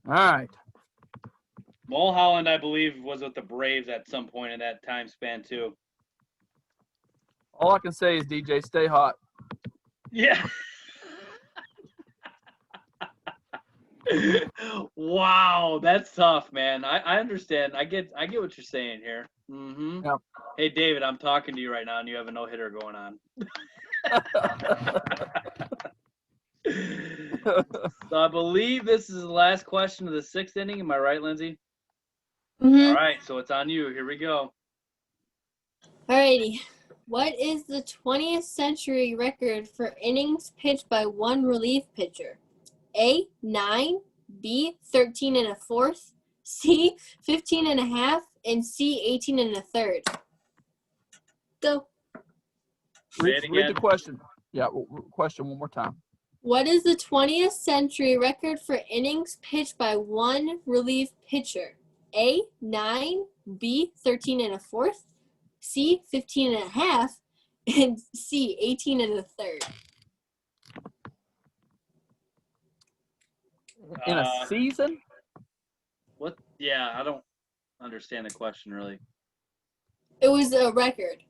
right. Mulholland, I believe, was with the Braves at some point in that time span, too. All I can say is, DJ, stay hot. Yeah. Wow, that's tough, man. I understand. I get what you're saying here. Mm-hmm. Yep. Hey, David, I'm talking to you right now, and you have a no-hitter going on. So I believe this is the last question of the 6th inning. Am I right, Lindsay? Mm-hmm. All right, so it's on you. Here we go. Alrighty. What is the 20th century record for innings pitched by one relief pitcher? A, 9, B, 13 1/4, C, 15 1/2, and C, 18 1/3. Go. Say it Read again. the question. Yeah, question one more time. What is the 20th century record for innings pitched by one relief pitcher? A, 9, B, 13 1/4, C, 15 1/2, and C, 18 1/3. In a season? What? Yeah, I don't understand the question really. It was a record.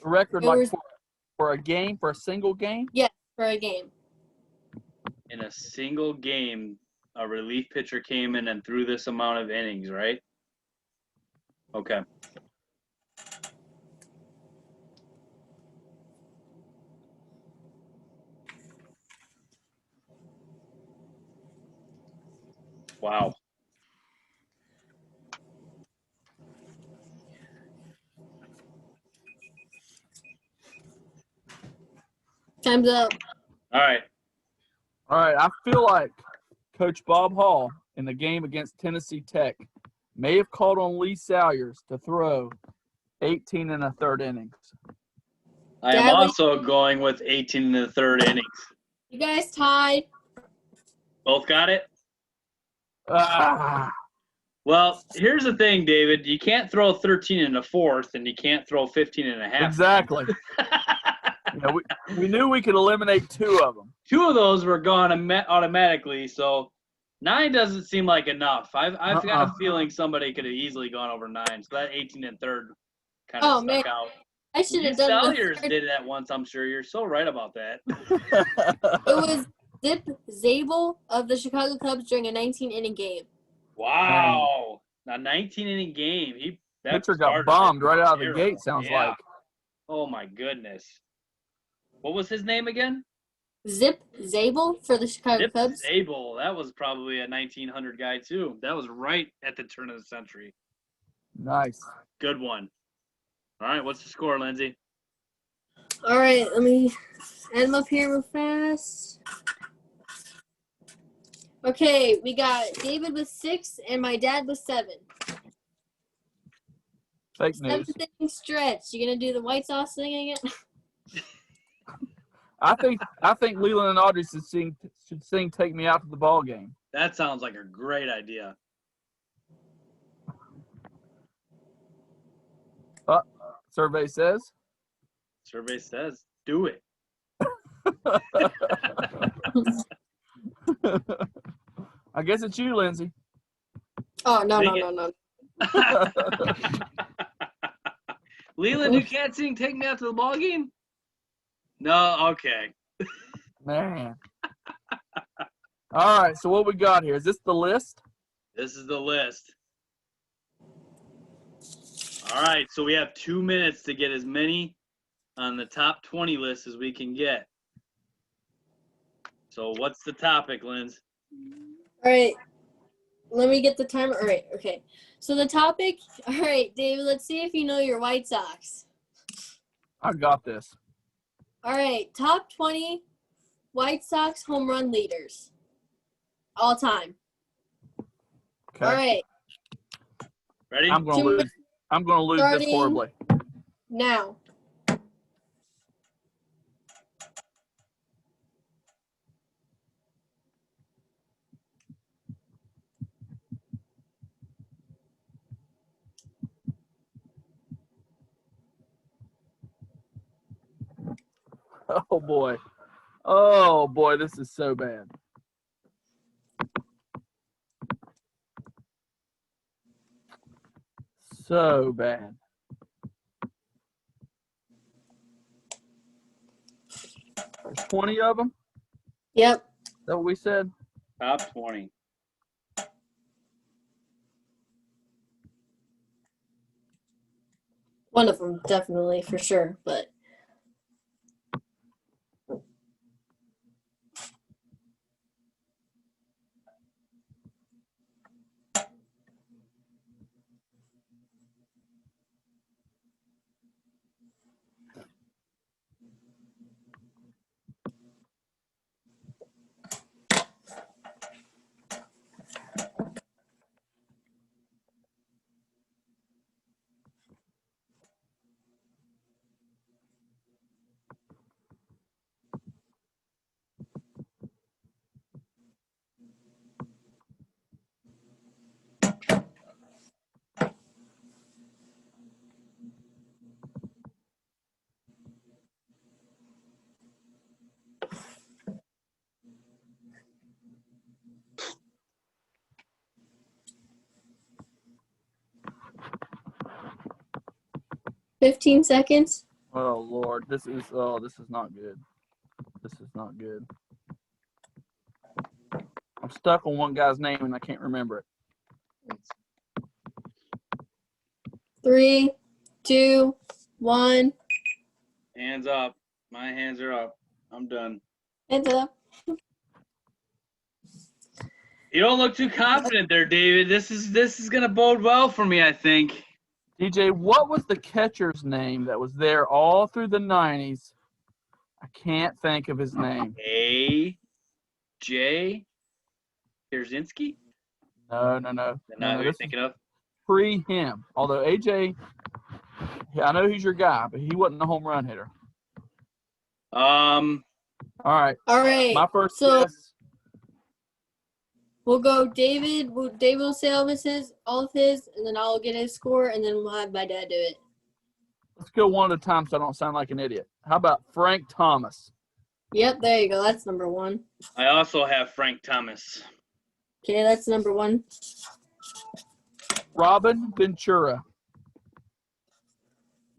A record It like was- for a game, for a single game? Yes, for a game. In a single game, a relief pitcher came in and threw this amount of innings, right? Okay. Wow. Time's up. All right. All right, I feel like Coach Bob Hall in the game against Tennessee Tech may have called on Lee Salyers to throw 18 1/3 innings. I am Dad, also going with 18 1/3 innings. You guys tied. Both got it? Ah, Well, here's the thing, David. You can't throw 13 1/4, and you can't throw 15 1/2. exactly. You know, we knew we could eliminate 2 of them. 2 of those were gone automatically, so 9 doesn't seem like enough. I've got a feeling somebody could have easily gone over 9, so that 18 1/3 kind of stuck out. I should Lee have done the Salyers third. did that once, I'm sure. You're so right about that. It was Zip Zabel of the Chicago Cubs during a 19-inning game. Wow. A 19-inning game. That Pitcher got starter bombed was right out of the terrible. gate, sounds Yeah. like. Oh, my goodness. What was his name again? Zip Zabel for the Chicago Zip Cubs. Zabel. That was probably a 1900 guy, too. That was right at the turn of the century. Nice. Good one. All right, what's the score, Lindsay? All right, let me add them up here real fast. Okay, we got David with 6 and my dad with 7. Fake news. 7th inning stretch. You gonna do the White Sox thing again? I think Leland and Audrey should sing "Take Me Out to the Ball Game." That sounds like a great idea. Survey says. Survey says, do it. I guess it's you, Lindsay. Oh no. Leland, you can't sing "Take Me Out to the Ball Game"? No, okay. Man. All right, so what we got here? Is this the list? This is the list. All right, so we have 2 minutes to get as many on the top 20 list as we can get. So what's the topic, Linz? All right, let me get the timer. All right, okay. So the topic. All right, David. Let's see if you know your White Sox. I got this. All right, top 20 White Sox home run leaders, all time. Okay. All right. Ready? I'm gonna lose. I'm gonna lose this Starting horribly. now. Oh boy. Oh boy, this is so bad. So bad. There's 20 of them? Yep. Is that what we said? Top 20. One of them, definitely, for sure. But $15 seconds. Oh Lord, this is not good. This is not good. I'm stuck on one guy's name and I can't remember it. 3, 2, 1. Hands up. My hands are up. I'm done. Hands up. You don't look too confident there, David. This is gonna bode well for me, I think. DJ, what was the catcher's name that was there all through the 90s? I can't think of his name. A.J. Pierzynski? No. Not who you're This is thinking of? pre him. Although AJ, I know he's your guy, but he wasn't a home run hitter. All right. All right. My first So guess. we'll go David. David will say all of his, and then I'll get his score, and then we'll have my dad do it. Let's go one at a time so I don't sound like an idiot. How about Frank Thomas? Yep, there you go. That's number 1. I also have Frank Thomas. Okay, that's number 1. Robin Ventura.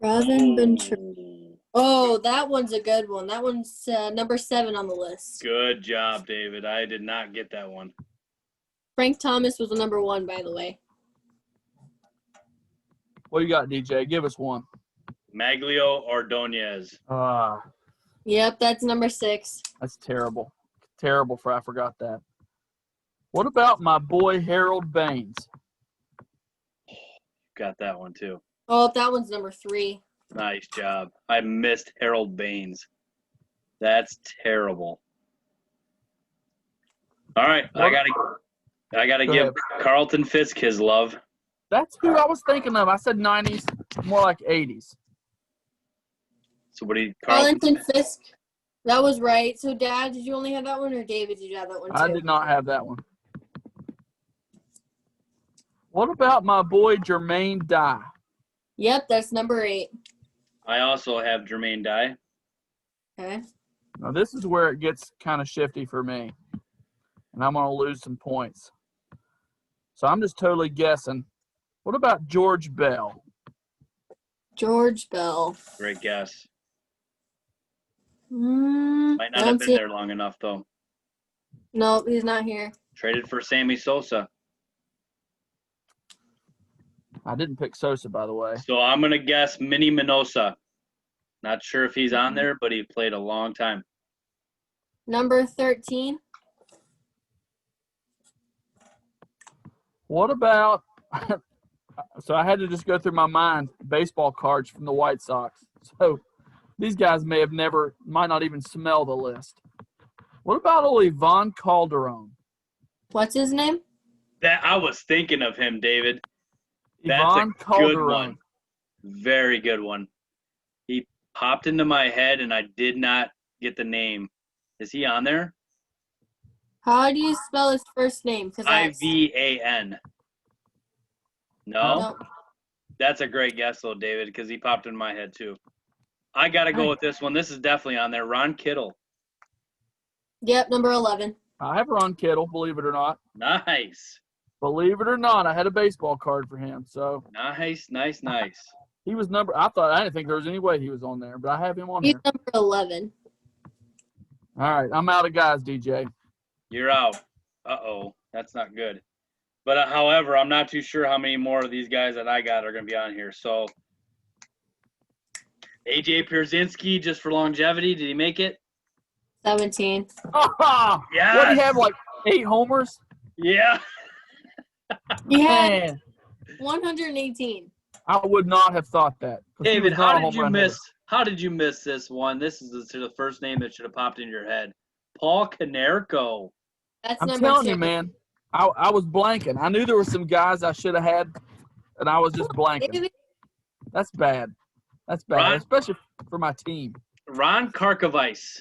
Robin Ventura. Oh, that one's a good one. That one's number 7 on the list. Good job, David. I did not get that one. Frank Thomas was the number 1, by the way. What do you got, DJ? Give us one. Maglio Ordonez. Yep, that's number 6. That's terrible. Terrible for I forgot that. What about my boy Harold Baines? Got that one too. Oh, that one's number 3. Nice job. I missed Harold Baines. That's terrible. All right, I gotta Go give ahead. Carlton Fisk his love. That's who I was thinking of. I said 90s, more like 80s. So what do you Arlington Fisk. That was right. So, Dad, did you only have that one, or David, did you have that one too? I did not have that one. What about my boy Jermaine Dye? Yep, that's number 8. I also have Jermaine Dye. Okay. Now, this is where it gets kind of shifty for me, and I'm going to lose some points. So I'm just totally guessing. What about George Bell? George Bell. Great guess. Might Might not have been there long enough though. No, he's not here. Traded for Sammy Sosa. I didn't pick Sosa, by the way. So I'm gonna guess Minnie Minosa. Not sure if he's on there, but he played a long time. Number 13. What about – so I had to just go through my mind baseball cards from the White Sox. So these guys might not even smell the list. What about old Ivan Calderon? What's his name? That I was thinking of him, David. That's Ivan a Calderon. good one. Very good one. He popped into my head, and I did not get the name. Is he on there? How do you spell his first name? Ivan. No? No. That's a great guess, though, David, because he popped in my head, too. I got to go with this one. This is definitely on there. Ron Kittle. Yep, number 11. I have Ron Kittle, believe it or not. Nice. Believe it or not, I had a baseball card for him. So Nice. he was I didn't think there was any way he was on there, but I have him on He's here. number 11. All right, I'm out of guys, DJ. You're out. Uh-oh. That's not good. But, however, I'm not too sure how many more of these guys that I got are going to be on here. So, A.J. Pierzynski, just for longevity, did he make it? 17. Oh, Yes. What, did he have, like 8 homers? Yeah. He had Man, 118. I would not have thought that. 'Cause he David, was not a how home did you run miss? hitter. How did you miss this one? This is the first name that should have popped in your head. Paul Konerko. That's I'm number telling 2. you, man. I was blanking. I knew there were some guys I should have had, and I was just blanking. David, That's bad. That's bad, Ron- especially for my team. Ron Karkovice.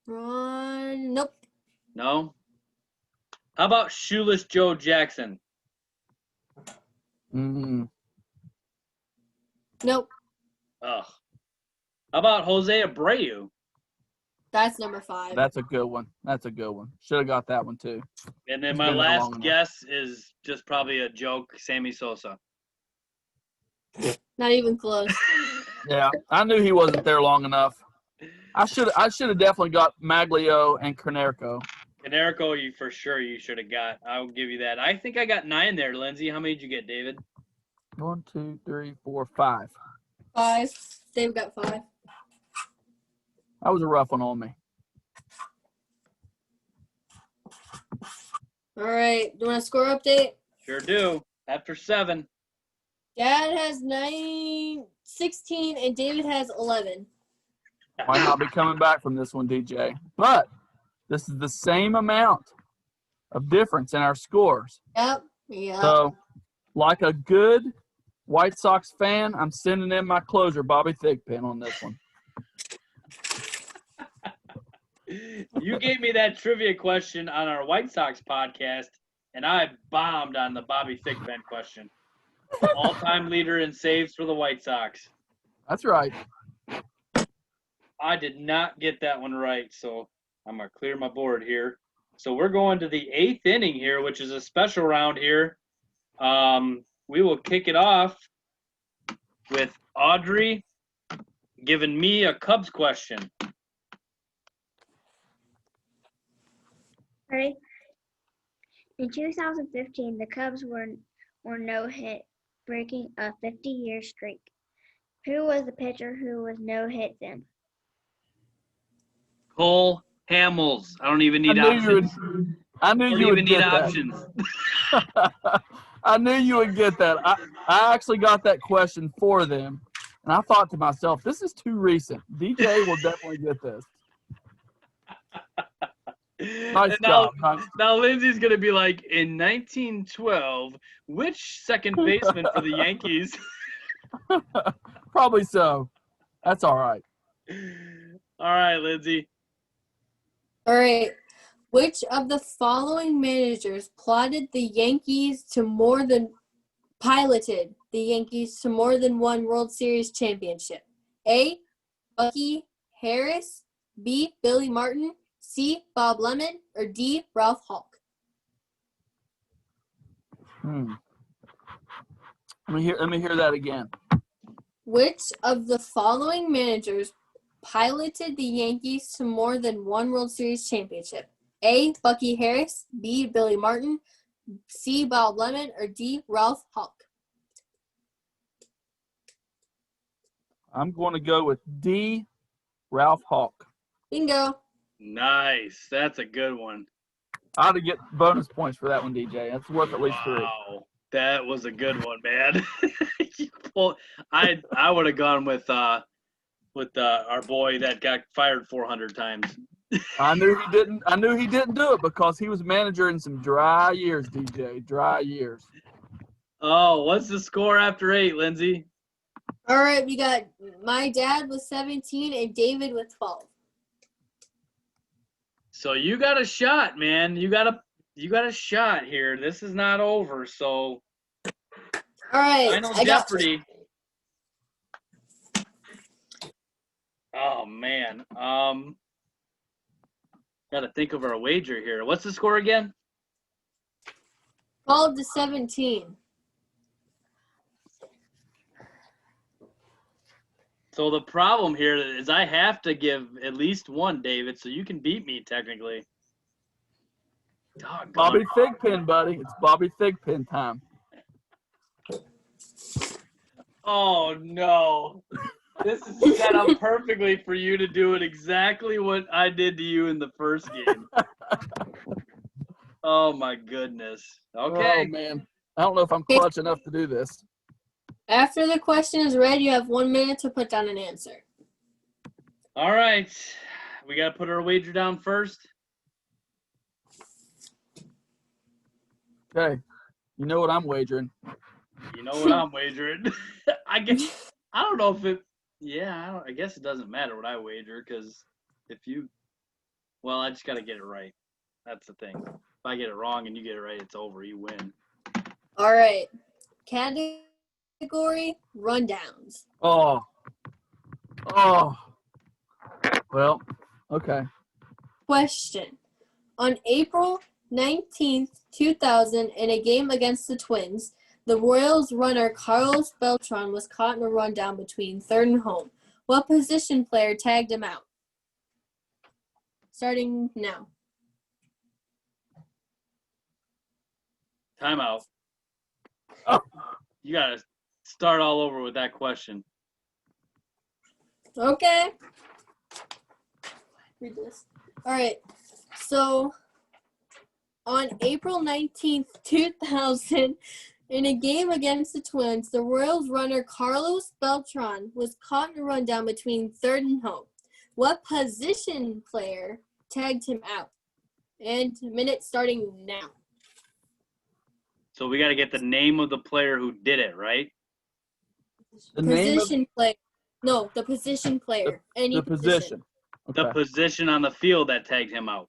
Ron. Nope. No? How about Shoeless Joe Jackson? Mm-hmm. Nope. Ugh. How about Jose Abreu? That's number 5. That's a good one. Should have got that one too. And then He's my been there last long enough. guess is just probably a joke, Sammy Sosa. Not even close. Yeah, I knew he wasn't there long enough. I should have definitely got Maglio and Konerko. Konerko, you should have got. I'll give you that. I think I got 9 there, Lindsay. How many did you get, David? 1, 2, 3, 4, 5. 5. Dave got 5. That was a rough one on me. All right. Do you want a score update? Sure do. After 7. Dad has 16, and David has 11. Might not be coming back from this one, DJ. But this is the same amount of difference in our scores. Yep. Yeah. So, like a good White Sox fan, I'm sending in my closer, Bobby Thigpen, on this one. You gave me that trivia question on our White Sox podcast, and I bombed on the Bobby Thigpen question. All-time leader in saves for the White Sox. That's right. I did not get that one right, so I'm going to clear my board here. So we're going to the 8th inning here, which is a special round here. We will kick it off with Audrey giving me a Cubs question. Ready? In 2015, the Cubs were no-hit, breaking a 50-year streak. Who was the pitcher who was no-hit then? Cole Hamels. I don't even need I knew options. I knew Don't you would even need get that. options. I knew you would get that. I actually got that question for them, and I thought to myself, this is too recent. DJ will definitely get this. Nice And now, job. Nice. now Lindsay's going to be like, in 1912, which second baseman for the Yankees? Probably so. That's all right. All right, Lindsay. All right. Which of the following managers piloted the Yankees to more than one World Series championship? A. Bucky Harris, B. Billy Martin, C. Bob Lemon, or D. Ralph Hawk? Let me hear that again. Which of the following managers piloted the Yankees to more than one World Series championship? A. Bucky Harris, B. Billy Martin, C. Bob Lemon, or D. Ralph Hawk? I'm going to go with D. Ralph Hawk. Bingo. Nice. That's a good one. I ought to get bonus points for that one, DJ. That's worth at least 3. Wow. That was a good one, man. I would have gone with our boy that got fired 400 times. I knew he didn't do it because he was manager in some dry years, DJ. Dry years. Oh, what's the score after 8, Lindsay? All right, we got my dad with 17 and David with 12. So you got a shot, man. You got a shot here. This is not over. So All right, Final Jeopardy. Oh man. Got to think of our wager here. What's the score again? 12 to 17. So the problem here is I have to give at least one, David, so you can beat me technically. Doggone. Bobby Thigpen, buddy. It's Bobby Thigpen time. Oh no. This is set up perfectly for you to do it exactly what I did to you in the first game. Oh my goodness. Okay. Oh man. I don't know if I'm clutch enough to do this. After the question is read, you have 1 minute to put down an answer. All right. We got to put our wager down first. Okay. You know what I'm wagering. You know what I'm wagering. I don't know if it. Yeah, I guess it doesn't matter what I wager because I just got to get it right. That's the thing. If I get it wrong and you get it right, it's over. You win. All right. Category rundowns. Oh. Well, okay. Question. On April 19th, 2000, in a game against the Twins, the Royals runner Carlos Beltran was caught in a rundown between third and home. What position player tagged him out? Starting now. Timeout. Oh. You got to start all over with that question. Okay. Read this. All right. So, On April 19th, 2000, in a game against the Twins, the Royals runner Carlos Beltran was caught in a rundown between third and home. What position player tagged him out? And minute starting now. So we got to get the name of the player who did it, right? The name of Position player. No, the position player. Any the position. The Okay. position on the field that tagged him out.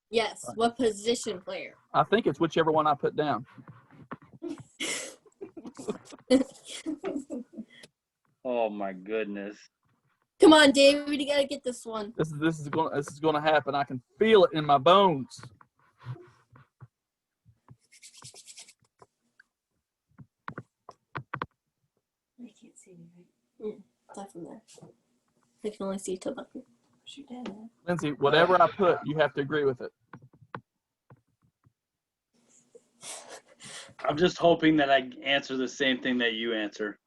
Yes, what position player? I think it's whichever one I put down. Oh my goodness. Come on, David, you gotta get this one. This is gonna happen. I can feel it in my bones. I can't see anything. Not from there. I can only see till back here. Where's your dad at? Lindsay, whatever I put, you have to agree with it. I'm just hoping that I answer the same thing that you answer.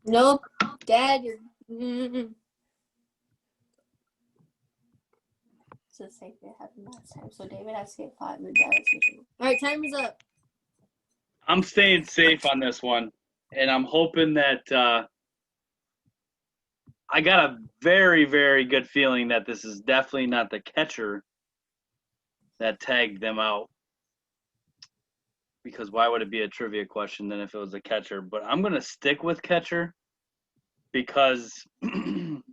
Nope. Dad, you're. Mm-mm. It's the same thing that happened last time. So David has to get 5 and Dad has to get 2. All right, time is up. I'm staying safe on this one, and I'm hoping that I got a very, very good feeling that this is definitely not the catcher that tagged them out. Because why would it be a trivia question then if it was a catcher? But I'm going to stick with catcher because I'm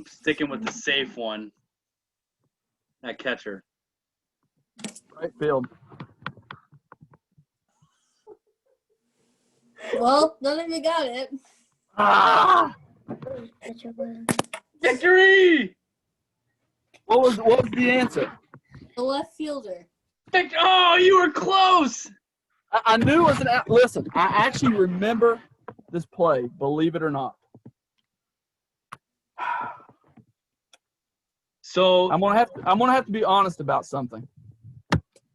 sticking with the safe one at catcher. Right field. Well, none of you got it. Ah! Victory! What was the answer? The left fielder. Oh, you were close! I knew it was an. Listen, I actually remember this play. Believe it or not. So I'm gonna have to be honest about something.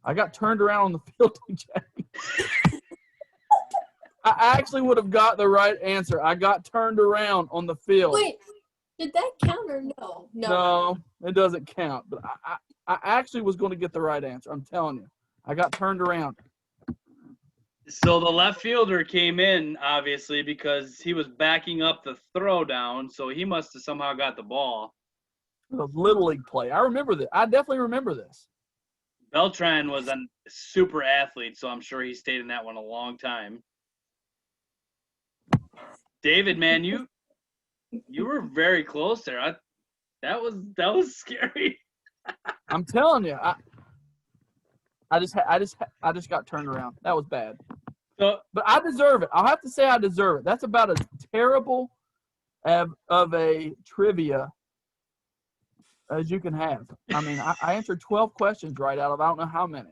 I got turned around on the field, DJ. I actually would have got the right answer. I got turned around on the field. Wait, did that count or no? No, it doesn't count. But I actually was going to get the right answer. I'm telling you. I got turned around. So the left fielder came in, obviously, because he was backing up the throw down, so he must have somehow got the ball. It was Little League play. I remember this. I definitely remember this. Beltran was a super athlete, so I'm sure he stayed in that one a long time. David, man, you were very close there. That was scary. I'm telling you. I just got turned around. That was bad. So, But I deserve it. I'll have to say I deserve it. That's about as terrible of a trivia as you can have. I mean, I answered 12 questions right out of I don't know how many.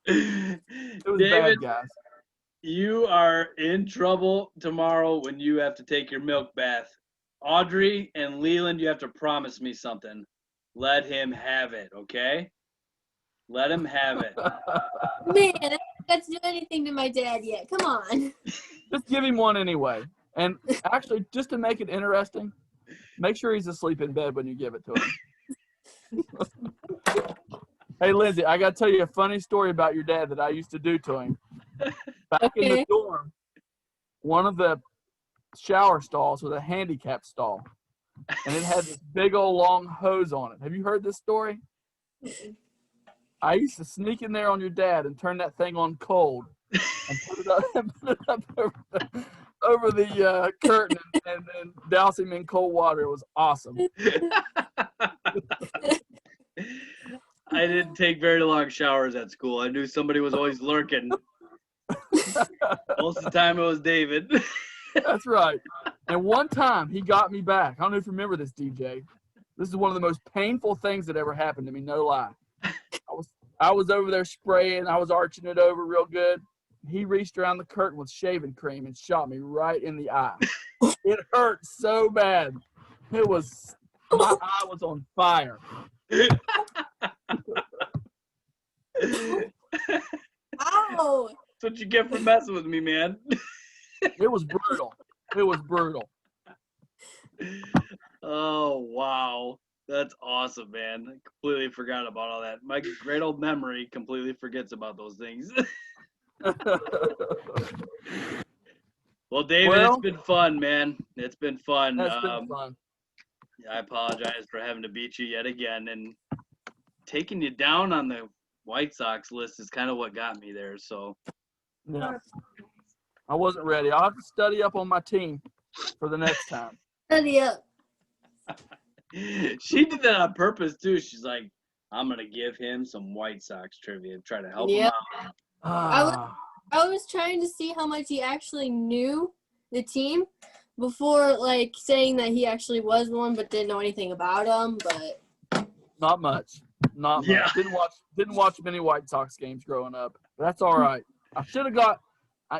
It was David, bad, guys. you are in trouble tomorrow when you have to take your milk bath. Audrey and Leland, you have to promise me something. Let him have it, okay? Let him have it. Man, I haven't got to do anything to my dad yet. Come on. Just give him one anyway. And actually, just to make it interesting, make sure he's asleep in bed when you give it to him. Hey, Lindsay, I got to tell you a funny story about your dad that I used to do to him. Back in the dorm, one of the shower stalls was a handicap stall, and it had this big old long hose on it. Have you heard this story? I used to sneak in there on your dad and turn that thing on cold and put it up over the curtain and then douse him in cold water. It was awesome. I didn't take very long showers at school. I knew somebody was always lurking. Most of the time it was David. That's right. And one time he got me back. I don't know if you remember this, DJ. This is one of the most painful things that ever happened to me, no lie. I was over there spraying. I was arching it over real good. He reached around the curtain with shaving cream and shot me right in the eye. It hurt so bad. My eye was on fire. Ow! That's what you get for messing with me, man. It was brutal. It was brutal. Oh, wow. That's awesome, man. I completely forgot about all that. My great old memory completely forgets about those things. Well, David, Well, it's been fun, man. It's been fun. that's been fun. I apologize for having to beat you yet again, and taking you down on the White Sox list is kind of what got me there. So, Yeah. I wasn't ready. I'll have to study up on my team for the next time. Study up. she did that on purpose too. She's like, I'm gonna give him some White Sox trivia, try to help him Yep. out. I was trying to see how much he actually knew the team before, like, saying that he actually was one, but didn't know anything about them. But Not much. Not Yeah. much. Didn't watch many White Sox games growing up. But that's all right. I should have got.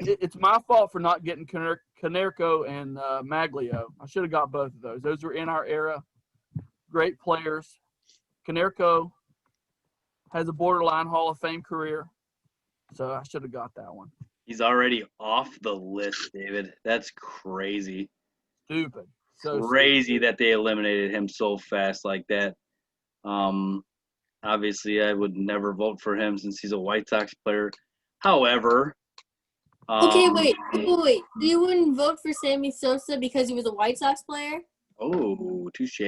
It's my fault for not getting Canerco and Maglio. I should have got both of those. Those were in our era. Great players. Canerco has a borderline Hall of Fame career, so I should have got that one. He's already off the list, David. That's crazy. Stupid. So Crazy that they eliminated him so fast like that. Obviously, I would never vote for him since he's a White Sox player. However, okay, wait. So you wouldn't vote for Sammy Sosa because he was a White Sox player? Oh, touche.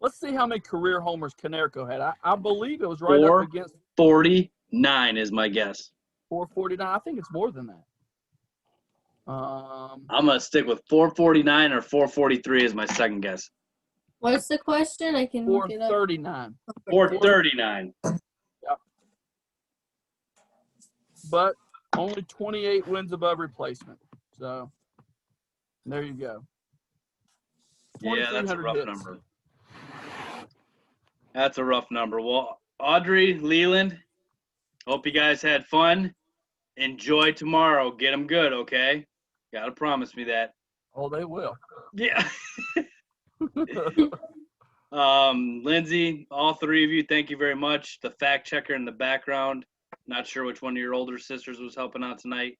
Let's see how many career homers Canerco had. I believe it was right up against 449 is my guess. 449. I think it's more than that. I'm gonna stick with 449 or 443 is my second guess. What's the question? I can look it up. 439. 439. Yeah. But only 28 wins above replacement. So there you go. Yeah, that's a 2,300 rough hits. number. That's a rough number. Well, Audrey, Leland, hope you guys had fun. Enjoy tomorrow. Get them good, okay? Gotta promise me that. Oh, they will. Yeah. Lindsay, all three of you, thank you very much. The fact checker in the background. Not sure which one of your older sisters was helping out tonight,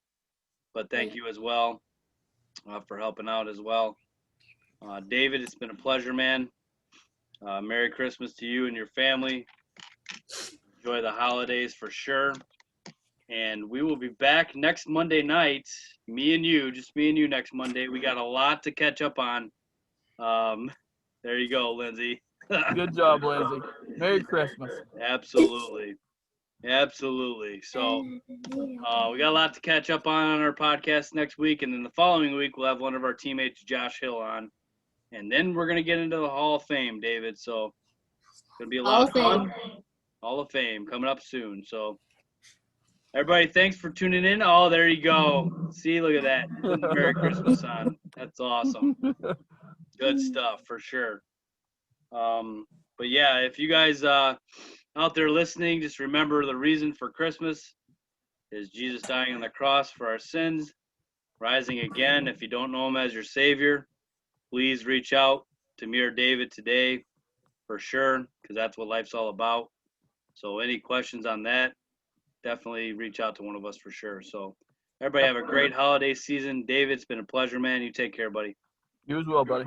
but thank you as well for helping out as well. David, it's been a pleasure, man. Merry Christmas to you and your family. Enjoy the holidays for sure. And we will be back next Monday night. Me and you, just me and you next Monday. We got a lot to catch up on. There you go, Lindsay. Good job, Lindsay. Merry Christmas. Absolutely. So we got a lot to catch up on our podcast next week. And then the following week, we'll have one of our teammates, Josh Hill, on. And then we're going to get into the Hall of Fame, David. So it's going to be a lot of fun. Hall of Fame coming up soon. So everybody, thanks for tuning in. Oh, there you go. See, look at that. Putting the Merry Christmas on. That's awesome. Good stuff for sure. But yeah, if you guys out there listening, just remember the reason for Christmas is Jesus dying on the cross for our sins, rising again. If you don't know him as your Savior, please reach out to me or David today for sure, because that's what life's all about. So any questions on that, definitely reach out to one of us for sure. So everybody have a great holiday season. David, it's been a pleasure, man. You take care, buddy. You as well, buddy.